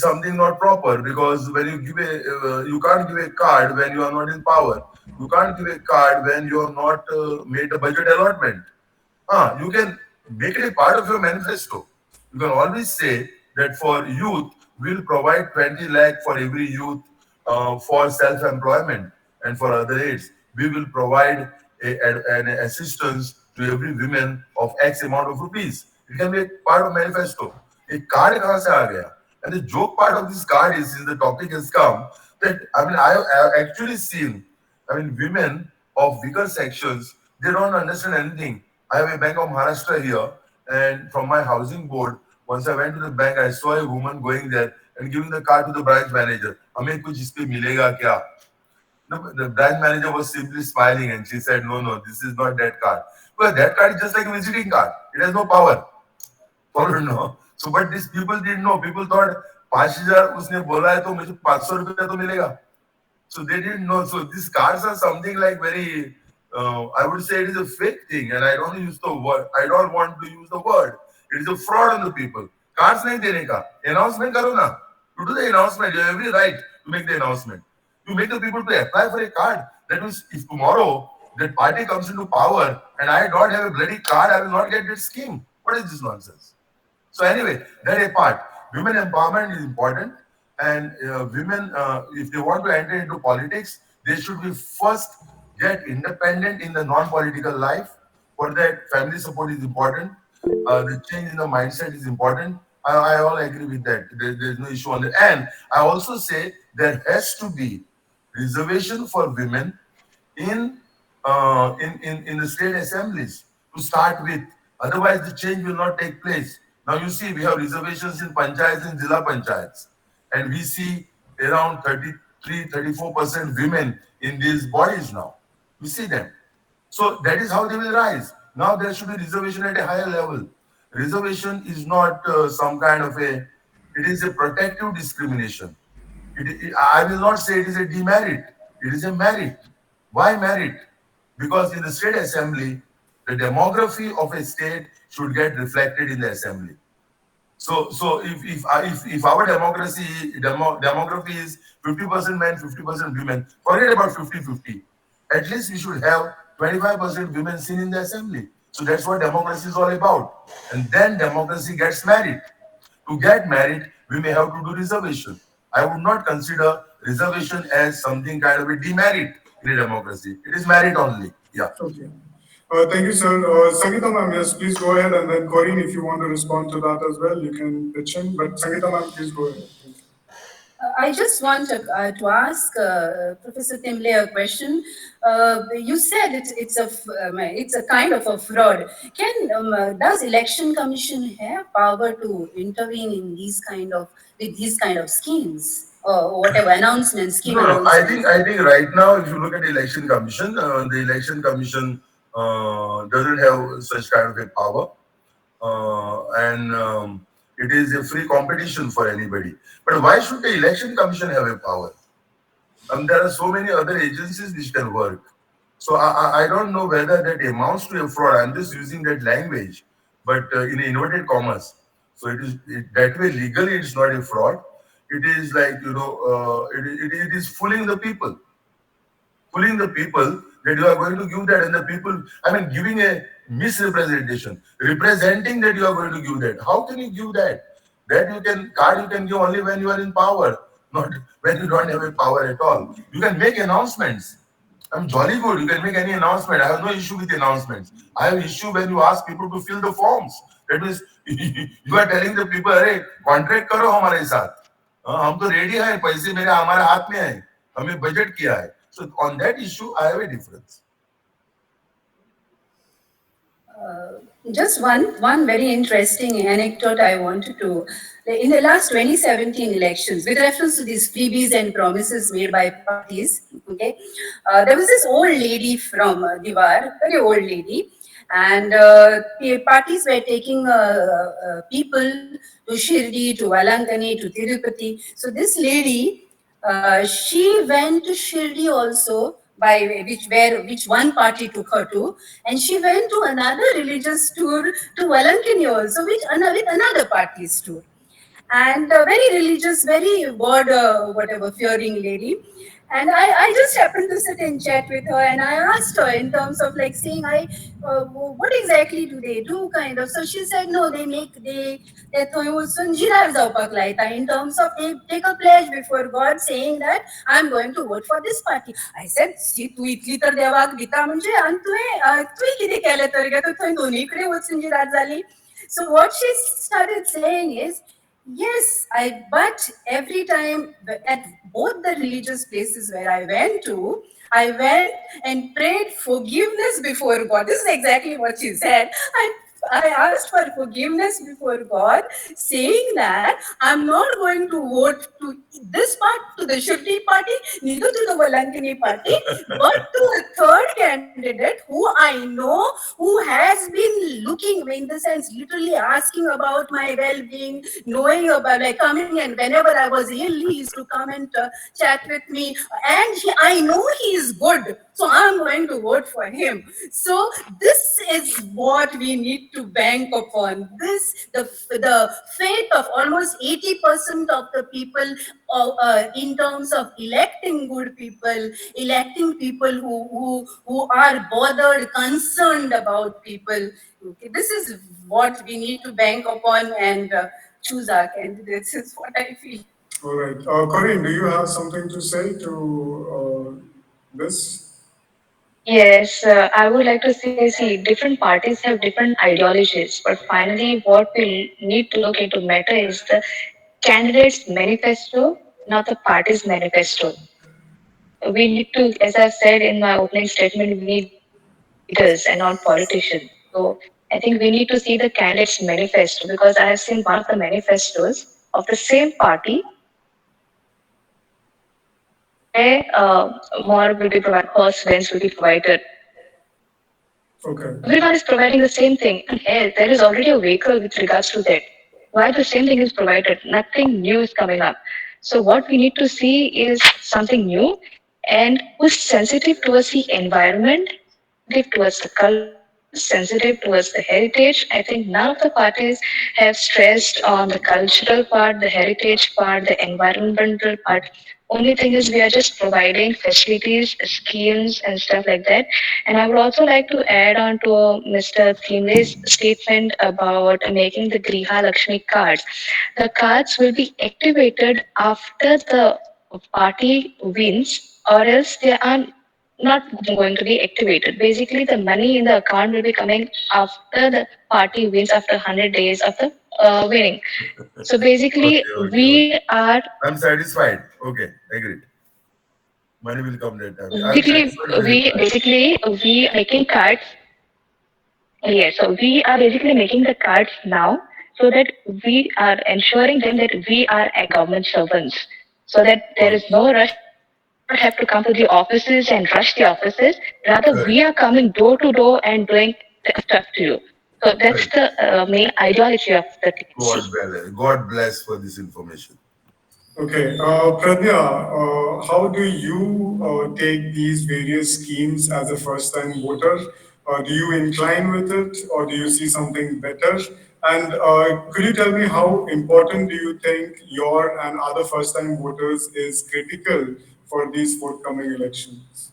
B: something not proper, because when you give a you can't give a card when you are not in power. You can't give a card when you have not made a budget allotment. You can make it a part of your manifesto. You can always say that for youth, we'll provide 20 lakh for every youth for self-employment, and for other aids, we will provide an assistance to every woman of X amount of rupees. It can be a part of manifesto. A card कहाँ से आ गया? And the joke part of this card is, since the topic has come, that I have actually seen, I mean, women of weaker sections, they don't understand anything. I have a Bank of Maharashtra here, and from my housing board, once I went to the bank, I saw a woman going there and giving the card to the branch manager. हमें कुछ इस पे मिलेगा क्या? No, the branch manager was simply smiling, and she said, "No, no, this is not that card. Because that card is just like a visiting card. It has no power. Follow no. So, but these people didn't know. People thought 5,000 उसने बोला है तो मुझे 500 रुपया तो मिलेगा. So they didn't know. So these cards are something like very, I would say it is a fake thing, and I don't use the word. I don't want to use the word. It is a fraud on the people. Cards nahi dene ka. Announcement karo na. You do the announcement. You have every right to make the announcement. You make the people to apply for a card. That means if tomorrow that party comes into power and I don't have a bloody card, I will not get that scheme. What is this nonsense? So anyway, that apart, women empowerment is important, and women, if they want to enter into politics, they should be first get independent in the non-political life. For that, family support is important. The change in the mindset is important. I all agree with that. There's no issue on that. And I also say there has to be reservation for women in in the state assemblies to start with. Otherwise, the change will not take place. Now you see, we have reservations in panchayats and zilla panchayats, and we see around 33-34% women in these bodies now. We see them. So that is how they will rise. Now there should be reservation at a higher level. Reservation is not some kind of a, it is a protective discrimination. I will not say it is a demerit. It is a merit. Why merit? Because in the state assembly, the demography of a state should get reflected in the assembly. So if our demography is 50% men, 50% women, forget about 50-50. At least we should have 25% women seen in the assembly. So that's what democracy is all about. And then democracy gets married. To get married, we may have to do reservation. I would not consider reservation as something kind of a demerit in a democracy. It is merit only. Yeah.
A: Okay. Thank you, sir. Sangeeta ma'am, yes, please go ahead. And then Corinne, if you want to respond to that as well, you can pitch in. But Sangeeta ma'am, please go ahead.
C: I just want to ask Professor Timle a question. You said it's a kind of a fraud. Does Election Commission have power to intervene in these kind of schemes or whatever announcements, scheme
B: No, no. I
C: announcements?
B: think I think right now, if you look at the election commission, the election commission doesn't have such kind of a power, and it is a free competition for anybody. But why should the election commission have a power? There are so many other agencies which can work. So I don't know whether that amounts to a fraud. I'm just using that language, but in inverted commas. So that way legally it's not a fraud. It is like it is fooling the people that you are going to give that, and the people, I mean, giving a misrepresentation, representing that you are going to give that. How can you give that? That you can give only when you are in power, not when you don't have a power at all. You can make announcements. I'm jolly good. You can make any announcement. I have no issue with announcements. I have issue when you ask people to fill the forms. That means you are telling the people, अरे contract करो हमारे साथ. हम तो ready हैं, पैसे मेरे हमारे हाथ में हैं, हमें budget किया है. So on that issue, I have a difference.
C: Just one very interesting anecdote I wanted to. In the last 2017 elections, with reference to these freebies and promises made by parties, okay, there was this old lady from Diwar, very old lady, and the parties were taking people to Shirdi, to Valankani, to Tirupati. So this lady, she went to Shirdi also, by which one party took her to, and she went to another religious tour to Valankini also, with another party's tour. And a very religious, very God, whatever, fearing lady. And I just happened to sit and chat with her, and I asked her in terms of like saying, what exactly do they do, kind of. So she said, no, they in terms of they take a pledge before God saying that I'm going to vote for this party. I said, see, तू इतली तर देवाक दिता म्हणजे आणि तुही किती केले तर गे, तू थंय दोन्हीकडे वचून जी रात झाली. So what she started saying is, yes, but every time at both the religious places where I went and prayed forgiveness before God. This is exactly what she said. I I asked for forgiveness before God, saying that I'm not going to vote to this part, to the Shruti party, neither to the Valankini party, but to a third candidate who I know, who has been looking, in the sense, literally asking about my well-being, knowing about, like, coming, and whenever I was ill, he used to come and chat with me, and I know he is good, so I'm going to vote for him. So this is what we need to bank upon. The fate of almost 80% of the people, in terms of electing good people, electing people who are bothered, concerned about people. Okay, this is what we need to bank upon and choose our candidates, is what I feel.
A: All right. Corinne, do you have something to say to this?
D: Yes, I would like to say, see, different parties have different ideologies, but finally, what we need to look into matter is the candidate's manifesto, not the party's manifesto. We need to, as I said in my opening statement, we need leaders and not politicians. So I think we need to see the candidate's manifesto because I have seen one of the manifestos of the same party where more will be provided, horse vans will be provided.
A: Okay.
D: Everyone is providing the same thing. And here, there is already a vehicle with regards to that. Why the same thing is provided? Nothing new is coming up. So what we need to see is something new and who's sensitive towards the environment, sensitive towards the culture, sensitive towards the heritage. I think none of the parties have stressed on the cultural part, the heritage part, the environmental part. Only thing is we are just providing facilities, schemes and stuff like that. And I would also like to add on to Mr. Thimle's statement about making the Griha Lakshmi cards. The cards will be activated after the party wins, or else they are not going to be activated. Basically, the money in the account will be coming after the party wins, after 100 days of the winning. So basically,
B: Okay, okay, okay.
D: we are
B: I'm satisfied. Okay, agreed. Money will come later. I'm
D: basically
B: satisfied with
D: we
B: reply.
D: basically we are making cards. Yes, so we are basically making the cards now so that we are ensuring them that we are a government servants, so that there is
B: Okay.
D: no rush. We do not have to come to the offices and rush the offices. Rather,
B: Correct.
D: we are coming door to door and doing the stuff to you. So that's
B: Correct.
D: the main ideology of the TNC.
B: God bless for this information.
A: Okay, Pradnya, how do you take these various schemes as a first-time voter? Do you incline with it, or do you see something better? And could you tell me how important do you think your and other first-time voters is critical for these forthcoming elections?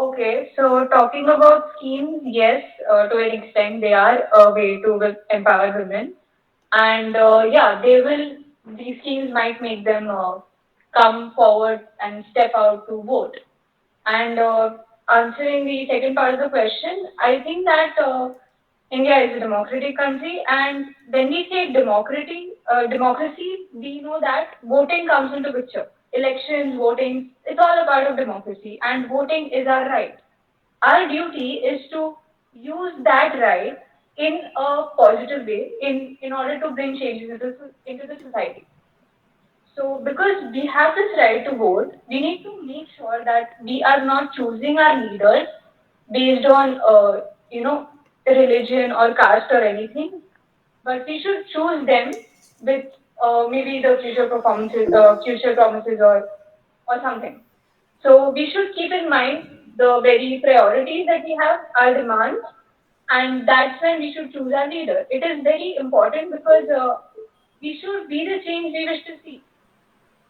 E: Okay, so talking about schemes, yes, to an extent, they are a way to empower women. And yeah, they will, these schemes might make them come forward and step out to vote. And answering the second part of the question, I think that India is a democratic country, and when we say democracy, we know that voting comes into picture. Elections, voting, it's all a part of democracy, and voting is our right. Our duty is to use that right in a positive way, in order to bring changes into the society. So, because we have this right to vote, we need to make sure that we are not choosing our leaders based on, religion or caste or anything, but we should choose them with maybe the future promises or something. So we should keep in mind the very priorities that we have, our demands, and that's when we should choose our leader. It is very important because we should be the change we wish to see.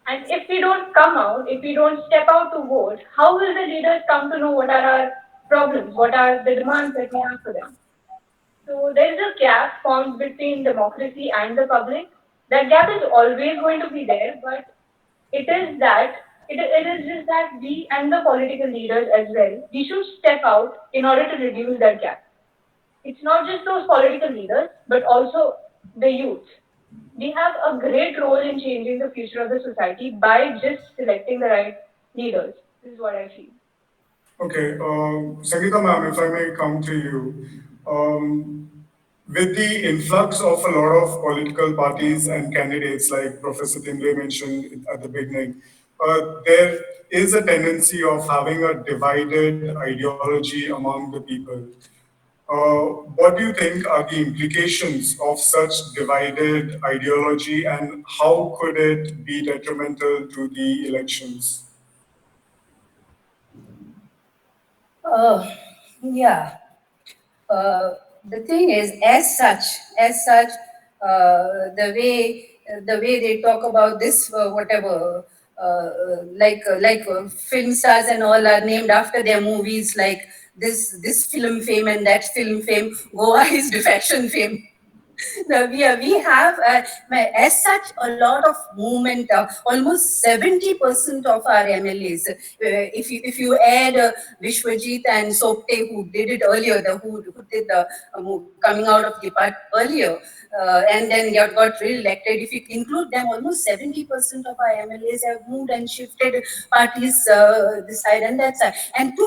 E: And if we don't come out, if we don't step out to vote, how will the leaders come to know what are our problems, what are the demands that we have for them? So there is a gap formed between democracy and the public. That gap is always going to be there, but it is that it is just that we and the political leaders as well, we should step out in order to reduce that gap. It's not just those political leaders, but also the youth. We have a great role in changing the future of the society by just selecting the right leaders. This is what I feel.
A: Okay, Sangeeta ma'am, if I may come to you. Um, with the influx of a lot of political parties and candidates, like Professor Timbe mentioned at the beginning, there is a tendency of having a divided ideology among the people. What do you think are the implications of such divided ideology, and how could it be detrimental to the elections?
C: Uh, yeah. uh, the thing is, as such, the way they talk about this, whatever, film stars and all are named after their movies, like this film fame and that film fame. Goa is defection fame. No, we have, as such, a lot of movement. Almost 70% of our MLAs. If you add Vishwajit and Sopte, who did it earlier, who did the coming out of the part earlier, and then got re-elected. If you include them, almost 70% of our MLAs have moved and shifted parties, this side and that side. And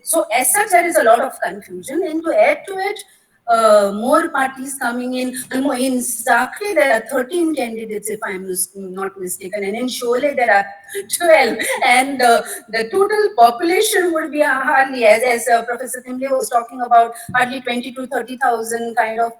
C: so as such, there is a lot of confusion. And to add to it, more parties coming in. In Sakri, there are 13 candidates, if I'm not mistaken, and in Sholay, there are 12. And the total population would be hardly, as Professor Timble was talking about, hardly 20 to 30,000 kind of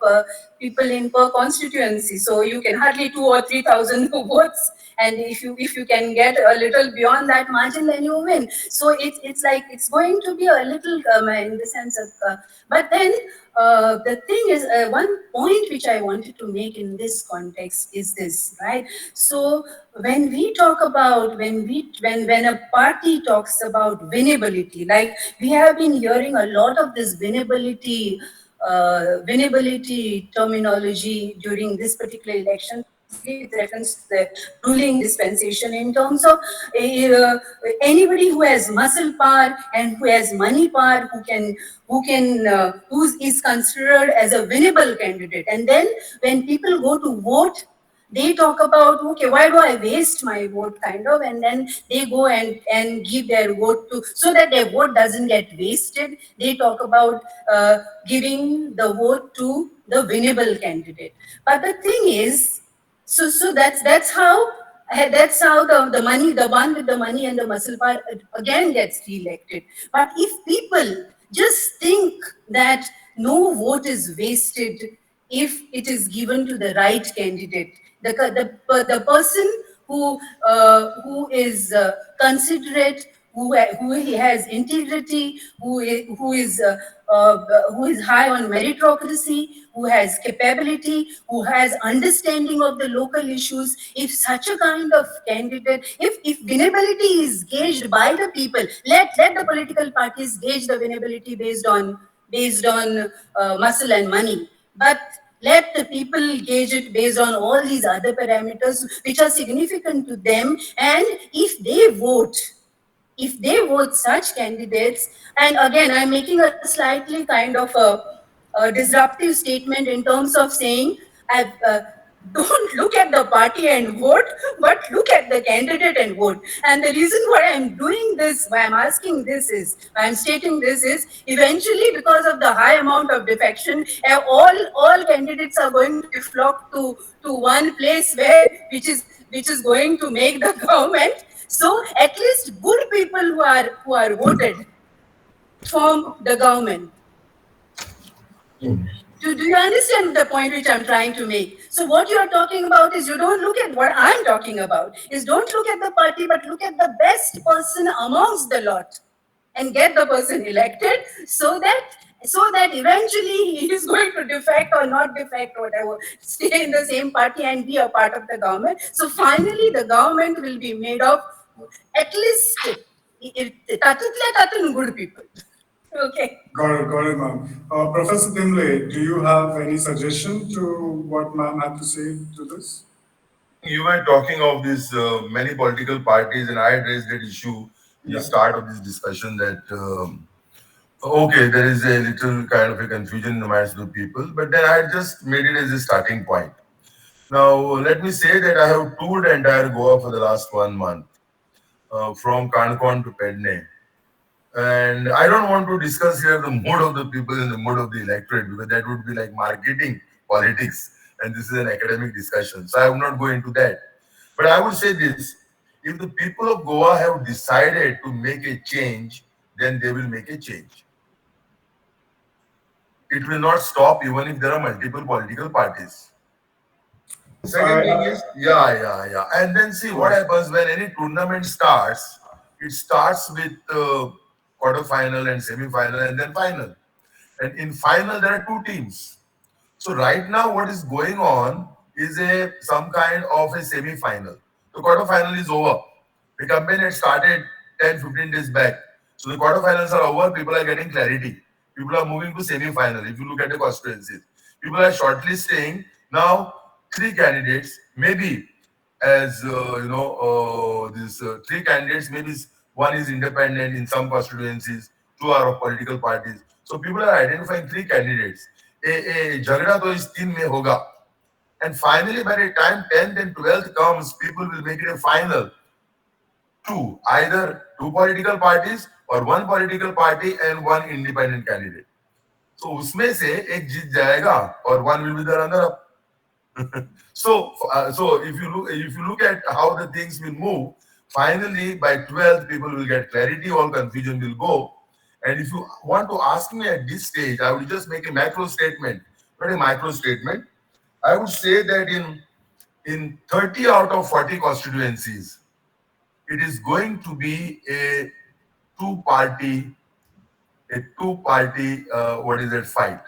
C: people in per constituency. So you can hardly 2 or 3,000 votes. And if you can get a little beyond that margin, then you win. So it's like it's going to be a little, in the sense of, but then the thing is, one point which I wanted to make in this context is this, right? So when we talk about, when a party talks about winnability, like we have been hearing a lot of this winnability terminology during this particular election. Mostly with reference to the ruling dispensation, in terms of uh, anybody who has muscle power and who has money power, who is considered as a winnable candidate. And then when people go to vote, they talk about, okay, why do I waste my vote, kind of, and then they go and give their vote to, so that their vote doesn't get wasted. They talk about giving the vote to the winnable candidate. But the thing is, so that's how the money, the one with the money and the muscle power, again gets re-elected. But if people just think that no vote is wasted if it is given to the right candidate, the person who is considerate, who has integrity, who is high on meritocracy, who has capability, who has understanding of the local issues. If such a kind of candidate, if winnability is gauged by the people, let the political parties gauge the winnability based on muscle and money. But let the people gauge it based on all these other parameters which are significant to them. And if they vote such candidates, and again, I'm making a slightly kind of a disruptive statement in terms of saying, don't look at the party and vote, but look at the candidate and vote. And the reason why I'm doing this, why I'm asking this is, why I'm stating this is, eventually, because of the high amount of defection, all candidates are going to be flocked to one place which is going to make the government. So at least good people who are voted form the government. Do you understand the point which I'm trying to make? So what you are talking about is, you don't look at what I'm talking about, is don't look at the party, but look at the best person amongst the lot and get the person elected, so that eventually he is going to defect or not defect, whatever, stay in the same party and be a part of the government. So finally the government will be made of at least good people. Okay.
A: Got it, ma'am. Professor Dimle, do you have any suggestion to what ma'am had to say to this?
B: You were talking of these many political parties, and I had raised that issue in the
A: Yeah.
B: start of this discussion that okay, there is a little kind of a confusion in the minds of the people, but then I just made it as a starting point. Now, let me say that I have toured entire Goa for the last 1 month, from Kankon to Pedne. And I don't want to discuss here the mood of the people and the mood of the electorate because that would be like marketing politics. And this is an academic discussion. So I will not go into that. But I would say this, if the people of Goa have decided to make a change, then they will make a change. It will not stop even if there are multiple political parties. Second thing is, yeah. And then see what happens when any tournament starts. It starts with quarter-final and semi-final and then final. And in final, there are two teams. So right now, what is going on is a some kind of a semi-final. The quarter-final is over. The campaign had started 10, 15 days back. So the quarter-finals are over. People are getting clarity. People are moving to semi-final. If you look at the constituencies, people are shortlisting now three candidates. Maybe as these three candidates. Maybe one is independent in some constituencies. Two are of political parties. So people are identifying three candidates. A झगड़ा तो इस तीन में होगा. And finally, by the time 10th and 12th comes, people will make it a final. Two, either two political parties or one political party and one independent candidate. So उसमें से एक जीत जाएगा और one will be the runner up. So if you look at how the things will move, finally by 12th people will get clarity, all confusion will go. And if you want to ask me at this stage, I will just make a macro statement, not a micro statement. I would say that in 30 out of 40 constituencies, it is going to be two party what is it fight.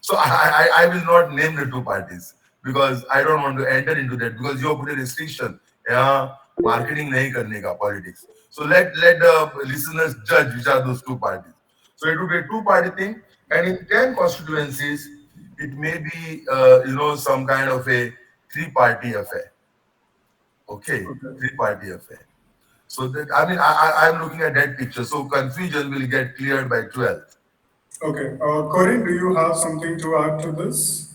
B: So I will not name the two parties because I don't want to enter into that because you have put a restriction. Yeah, marketing nahi karne ka politics. So let the listeners judge which are those two parties. So it will be a two-party thing, and in 10 constituencies, it may be some kind of a three-party affair. Okay,
A: Okay.
B: three-party affair. So that I mean I'm looking at that picture. So confusion will get cleared by 12th.
A: Okay. Corinne, do you have something to add to this?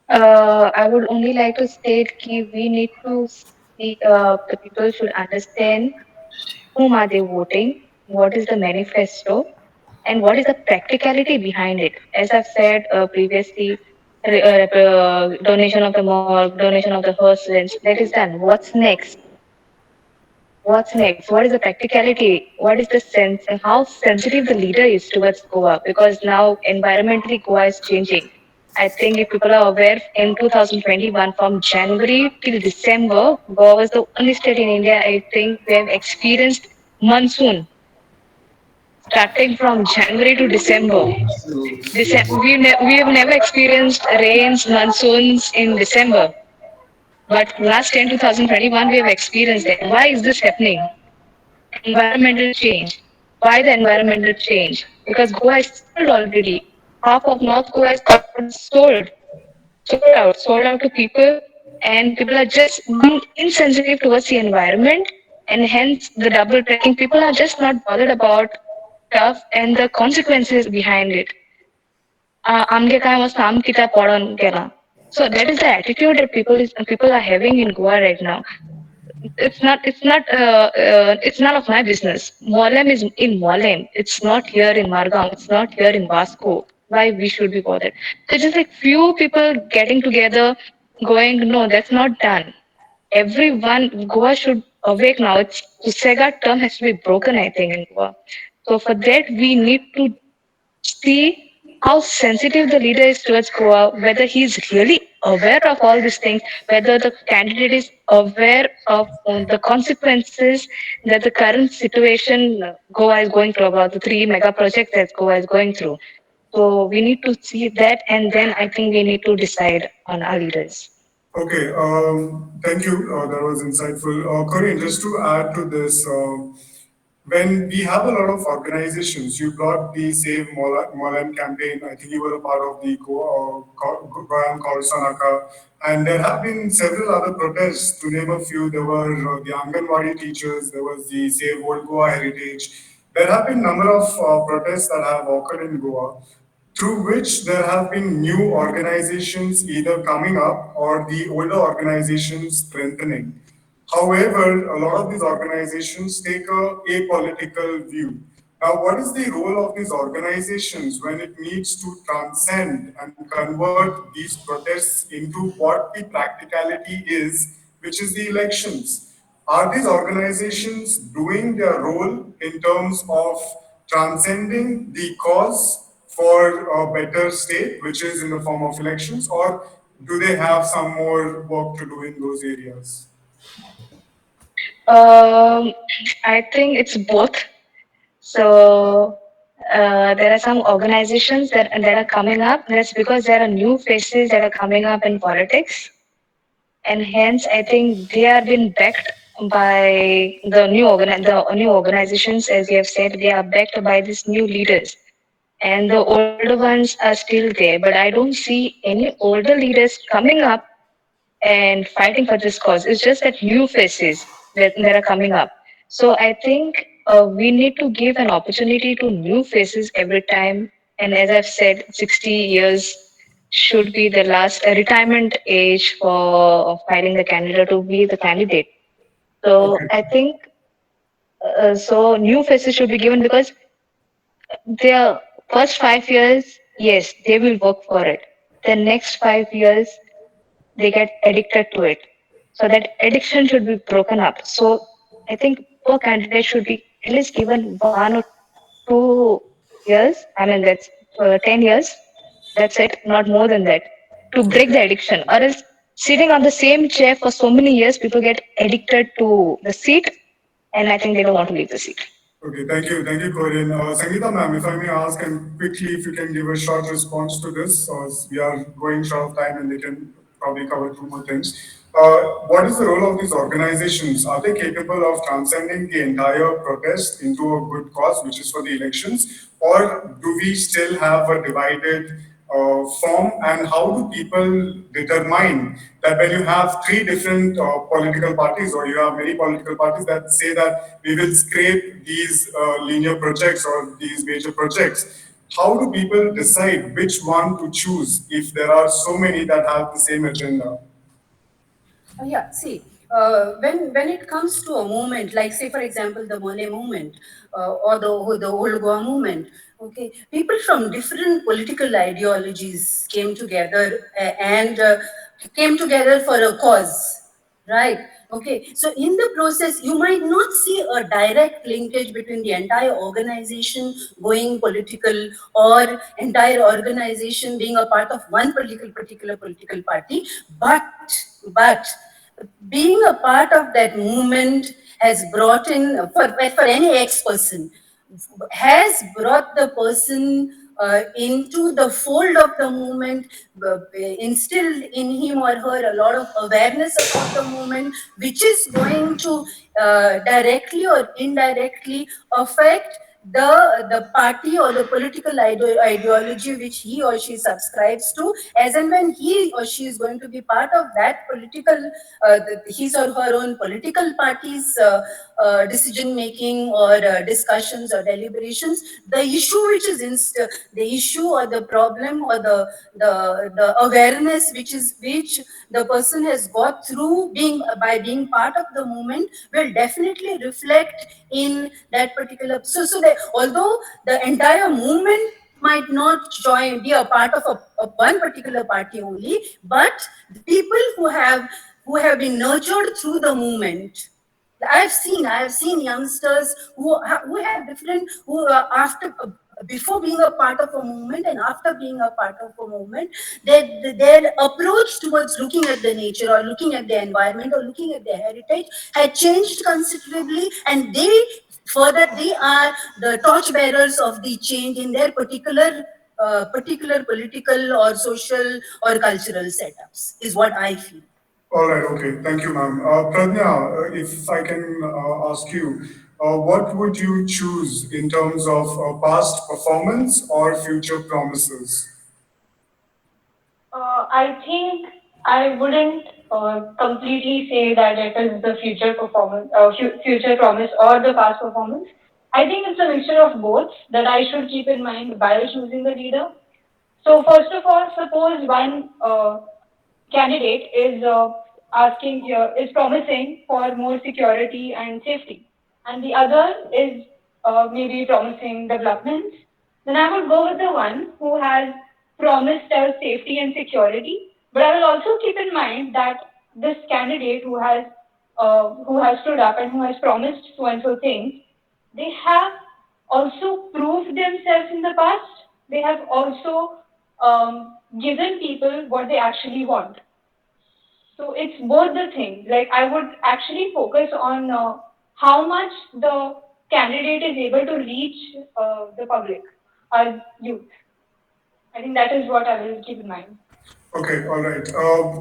D: I would only like to state that we need to see, the people should understand whom are they voting, what is the manifesto, and what is the practicality behind it. As I've said previously, donation of the morgue, donation of the horses, that is done. What's next? What's next? What is the practicality? What is the sense and how sensitive the leader is towards Goa? Because now environmentally Goa is changing. I think if people are aware, in 2021, from January till December, Goa was the only state in India, I think, we have experienced monsoon starting from January to December. We have never experienced rains, monsoons in December. But last 10 2021, we have experienced that. Why is this happening? Environmental change. Why the environmental change? Because Goa is sold already. Half of North Goa is sold out to people, and people are just being insensitive towards the environment, and hence the double tracking. People are just not bothered about stuff and the consequences behind it. आमगे काय मस्त आम किता पडून गेला. So that is the attitude that people are having in Goa right now. It's none of my business. Molem is in Molem. It's not here in Margam. It's not here in Vasco. Why we should be bothered? So just like few people getting together, going, no, that's not done. Everyone, Goa should awake now. It's Sega term has to be broken, I think, in Goa. So for that, we need to see how sensitive the leader is towards Goa, whether he's really aware of all these things, whether the candidate is aware of the consequences that the current situation Goa is going through, about the three mega projects that Goa is going through. So we need to see that, and then I think we need to decide on our leaders.
A: Okay, thank you. That was insightful. Corinne, just to add to this, when we have a lot of organizations, you brought the Save Molan campaign. I think you were a part of the Goyam Sanaka. And there have been several other protests, to name a few. There were the Anganwadi teachers, there was the Save Old Goa Heritage. There have been a number of protests that have occurred in Goa, through which there have been new organizations either coming up or the older organizations strengthening. However, a lot of these organizations take a apolitical view. Now, what is the role of these organizations when it needs to transcend and convert these protests into what the practicality is, which is the elections? Are these organizations doing their role in terms of transcending the cause for a better state, which is in the form of elections, or do they have some more work to do in those areas?
D: Um, I think it's both. So there are some organizations that are coming up. That's because there are new faces that are coming up in politics, and hence I think they are being backed by the new organizations, as you have said, they are backed by these new leaders, and the older ones are still there. But I don't see any older leaders coming up and fighting for this cause. It's just that new faces that are coming up. So I think we need to give an opportunity to new faces every time. And as I've said, 60 years should be the last retirement age for filing the candidate to be the candidate. So
A: Okay.
D: I think so new faces should be given because their first 5 years, yes, they will work for it. The next 5 years, they get addicted to it. So that addiction should be broken up. So I think per candidate should be at least given 1 or 2 years. I mean, that's 10 years. That's it, not more than that, to break the addiction. Or else sitting on the same chair for so many years, people get addicted to the seat, and I think they don't want to leave the seat.
A: Okay, thank you, Corinne. Sangeeta ma'am, if I may ask, and quickly, if you can give a short response to this, as we are going short of time and they can probably cover two more things. What is the role of these organizations? Are they capable of transcending the entire protest into a good cause, which is for the elections, or do we still have a divided form? And how do people determine that when you have three different political parties, or you have many political parties that say that we will scrape these linear projects or these major projects, how do people decide which one to choose if there are so many that have the same agenda?
C: Yeah, see, when it comes to a movement, like say for example the Monet movement or the old Goa movement, okay, people from different political ideologies came together and came together for a cause, right? Okay, so in the process, you might not see a direct linkage between the entire organization going political or entire organization being a part of one particular political party, but being a part of that movement has brought in for any ex-person has brought the person into the fold of the movement, instilled in him or her a lot of awareness about the movement, which is going to directly or indirectly affect the party or the political ideology which he or she subscribes to, as and when he or she is going to be part of that political, his or her own political party's decision making or discussions or deliberations, the issue which is the issue or the problem or the awareness which the person has got through being by being part of the movement will definitely reflect in that particular. So that although the entire movement might not be a part of one particular party only, but the people who have been nurtured through the movement. I've seen youngsters who have different who after before being a part of a movement and after being a part of a movement, their approach towards looking at the nature or looking at the environment or looking at their heritage had changed considerably, and they are the torchbearers of the change in their particular political or social or cultural setups. Is what I feel.
A: All right, okay, thank you, ma'am. Pradnya, if I can ask you, what would you choose in terms of past performance or future promises?
E: I think I wouldn't completely say that it is the future performance, future promise, or the past performance. I think it's a mixture of both that I should keep in mind while choosing the leader. So first of all, suppose one candidate is is promising for more security and safety, and the other is maybe promising developments, then I would go with the one who has promised us safety and security. But I will also keep in mind that this candidate who has stood up and who has promised so and so things, they have also proved themselves in the past. They have also given people what they actually want. So it's both the things. Like I would actually focus on how much the candidate is able to reach the public, our youth. I think that is what I will keep in mind.
A: Okay, all right.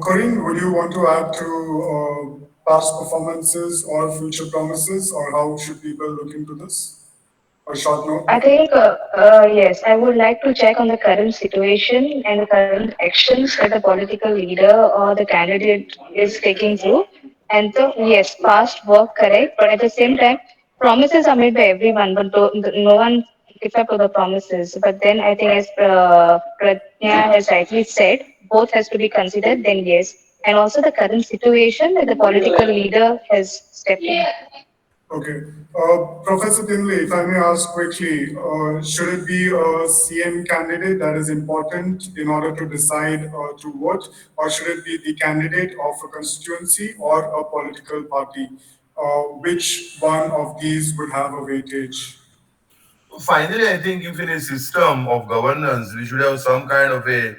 A: Corinne, would you want to add to past performances or future promises, or how should people look into this? A short
D: I
A: note.
D: think, yes, I would like to check on the current situation and the current actions that the political leader or the candidate is taking through. And so, yes, past work correct, but at the same time, promises are made by everyone, but no one keeps up to the promises. But then I think, as Pratnya has rightly said, both has to be considered. Then yes, and also the current situation that the political leader has stepped in.
A: Okay. Professor Tinley, if I may ask quickly, should it be a CM candidate that is important in order to decide to vote, or should it be the candidate of a constituency or a political party? Which one of these would have a weightage?
B: Finally, I think if in a system of governance we should have some kind of a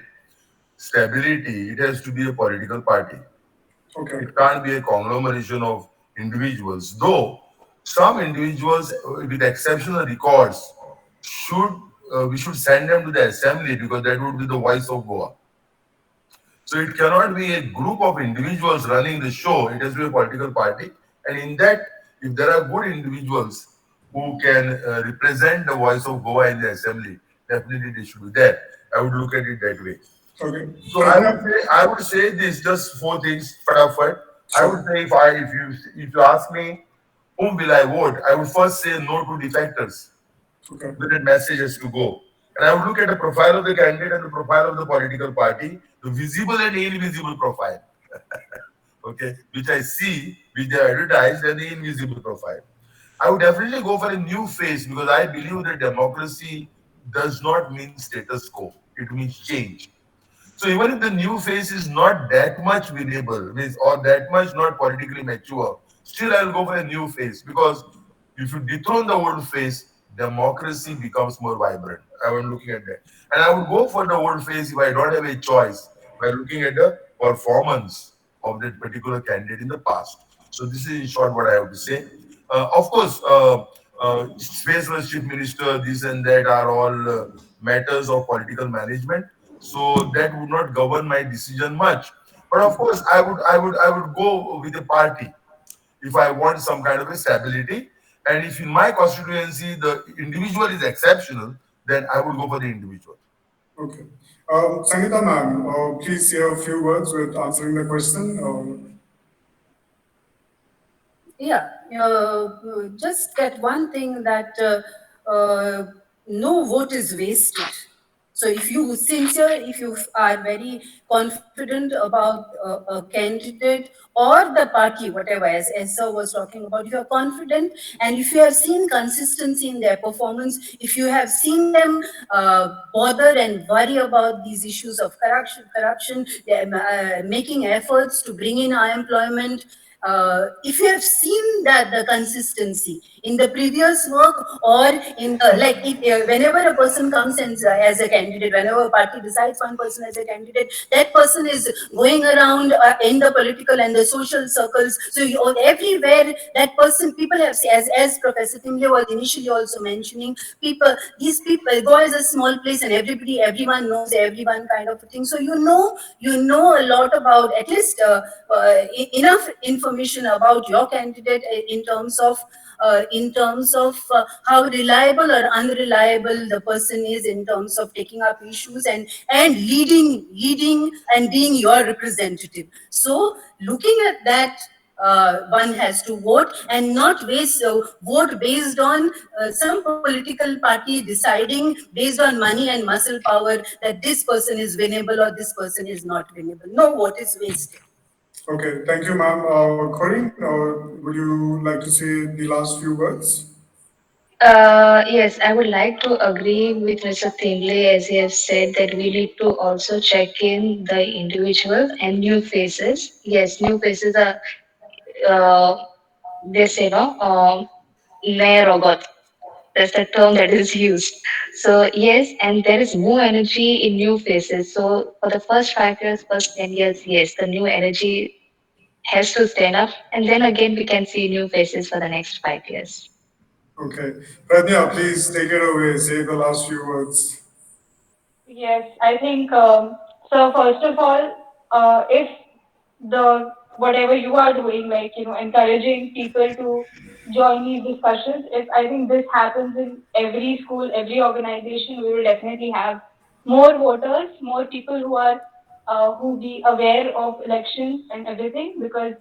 B: stability, it has to be a political party.
A: Okay.
B: It can't be a conglomeration of individuals. Though some individuals with exceptional records should we should send them to the assembly because that would be the voice of Goa. So it cannot be a group of individuals running the show. It has to be a political party. And in that, if there are good individuals who can represent the voice of Goa in the assembly, definitely they should be there. I would look at it that way.
A: Okay.
B: So I would say this just four things. Fatafa. I would
A: Sure.
B: say if you ask me whom will I vote, I would first say no to defectors.
A: Okay.
B: Where that message has to go. And I would look at the profile of the candidate and the profile of the political party, the visible and invisible profile, okay, which I see, which they advertise, and the invisible profile. I would definitely go for a new face because I believe that democracy does not mean status quo, it means change. So even if the new face is not that much winnable, means or that much not politically mature, still I'll go for a new face because if you dethrone the old face, democracy becomes more vibrant. I was looking at that, and I would go for the old face if I don't have a choice by looking at the performance of that particular candidate in the past. So this is in short what I have to say. Of course, spaceless chief minister, this and that are all matters of political management, so that would not govern my decision much. But of course, I would go with the party if I want some kind of a stability. And if in my constituency the individual is exceptional, then I would go for the individual.
A: Okay. Sangeeta ma'am, please say a few words with answering the question.
C: Yeah, just get one thing that no vote is wasted. So if you sincere, if you are very confident about a candidate or the party, whatever, as sir was talking about, if you are confident and if you have seen consistency in their performance, if you have seen them bother and worry about these issues of corruption, making efforts to bring in unemployment, if you have seen that the consistency in the previous work or in the like whenever a person comes and as a candidate, whenever a party decides one person as a candidate, that person is going around in the political and the social circles, so everywhere that person, people have, as Professor Timle was initially also mentioning, people, these people, Goa is a small place and everyone knows everyone kind of a thing, so you know a lot about, at least enough information about your candidate in terms of how reliable or unreliable the person is in terms of taking up issues and leading and being your representative. So looking at that, one has to vote and not vote based on some political party deciding based on money and muscle power that this person is winnable or this person is not winnable. No vote is wasted.
A: Okay, thank you, ma'am. Corinne, would you like to say the last few words?
D: Yes, I would like to agree with Mr. Tingley as he has said that we need to also check in the individuals and new faces. Yes, new faces are, uh, they say, no, नए robot. That's the term that is used. So yes, and there is more energy in new faces. So for the first 5 years, first 10 years, yes, the new energy has to stand up, and then again we can see new faces for the next 5 years.
A: Okay. Pradnya, please take it away. Say the last few words.
E: Yes, I think so. First of all, if the whatever you are doing, like encouraging people to join these discussions, if I think this happens in every school, every organization, we will definitely have more voters, more people who are who be aware of elections and everything. Because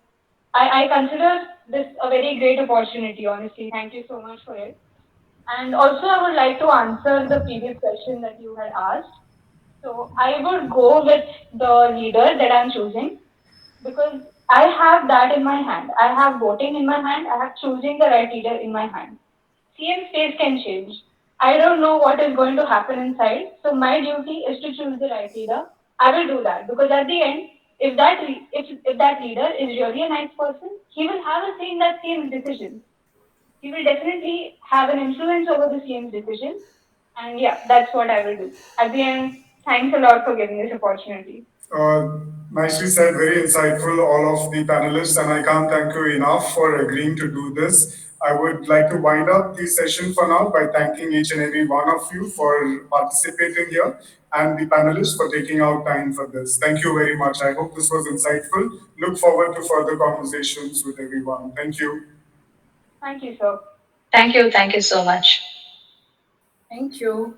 E: I consider this a very great opportunity. Honestly, thank you so much for it. And also, I would like to answer the previous question that you had asked. So I would go with the leader that I'm choosing because I have that in my hand. I have voting in my hand. I have choosing the right leader in my hand. CM space can change. I don't know what is going to happen inside. So my duty is to choose the right leader. I will do that because at the end, if that leader is really a nice person, he will have a say in that CM's decision. He will definitely have an influence over the CM's decision. And yeah, that's what I will do. At the end, thanks a lot for giving this opportunity.
A: Nicely said, very insightful, all of the panelists, and I can't thank you enough for agreeing to do this. I would like to wind up the session for now by thanking each and every one of you for participating here and the panelists for taking out time for this. Thank you very much. I hope this was insightful. Look forward to further conversations with everyone. Thank you.
E: Thank you, sir.
D: Thank you so much.
C: Thank you.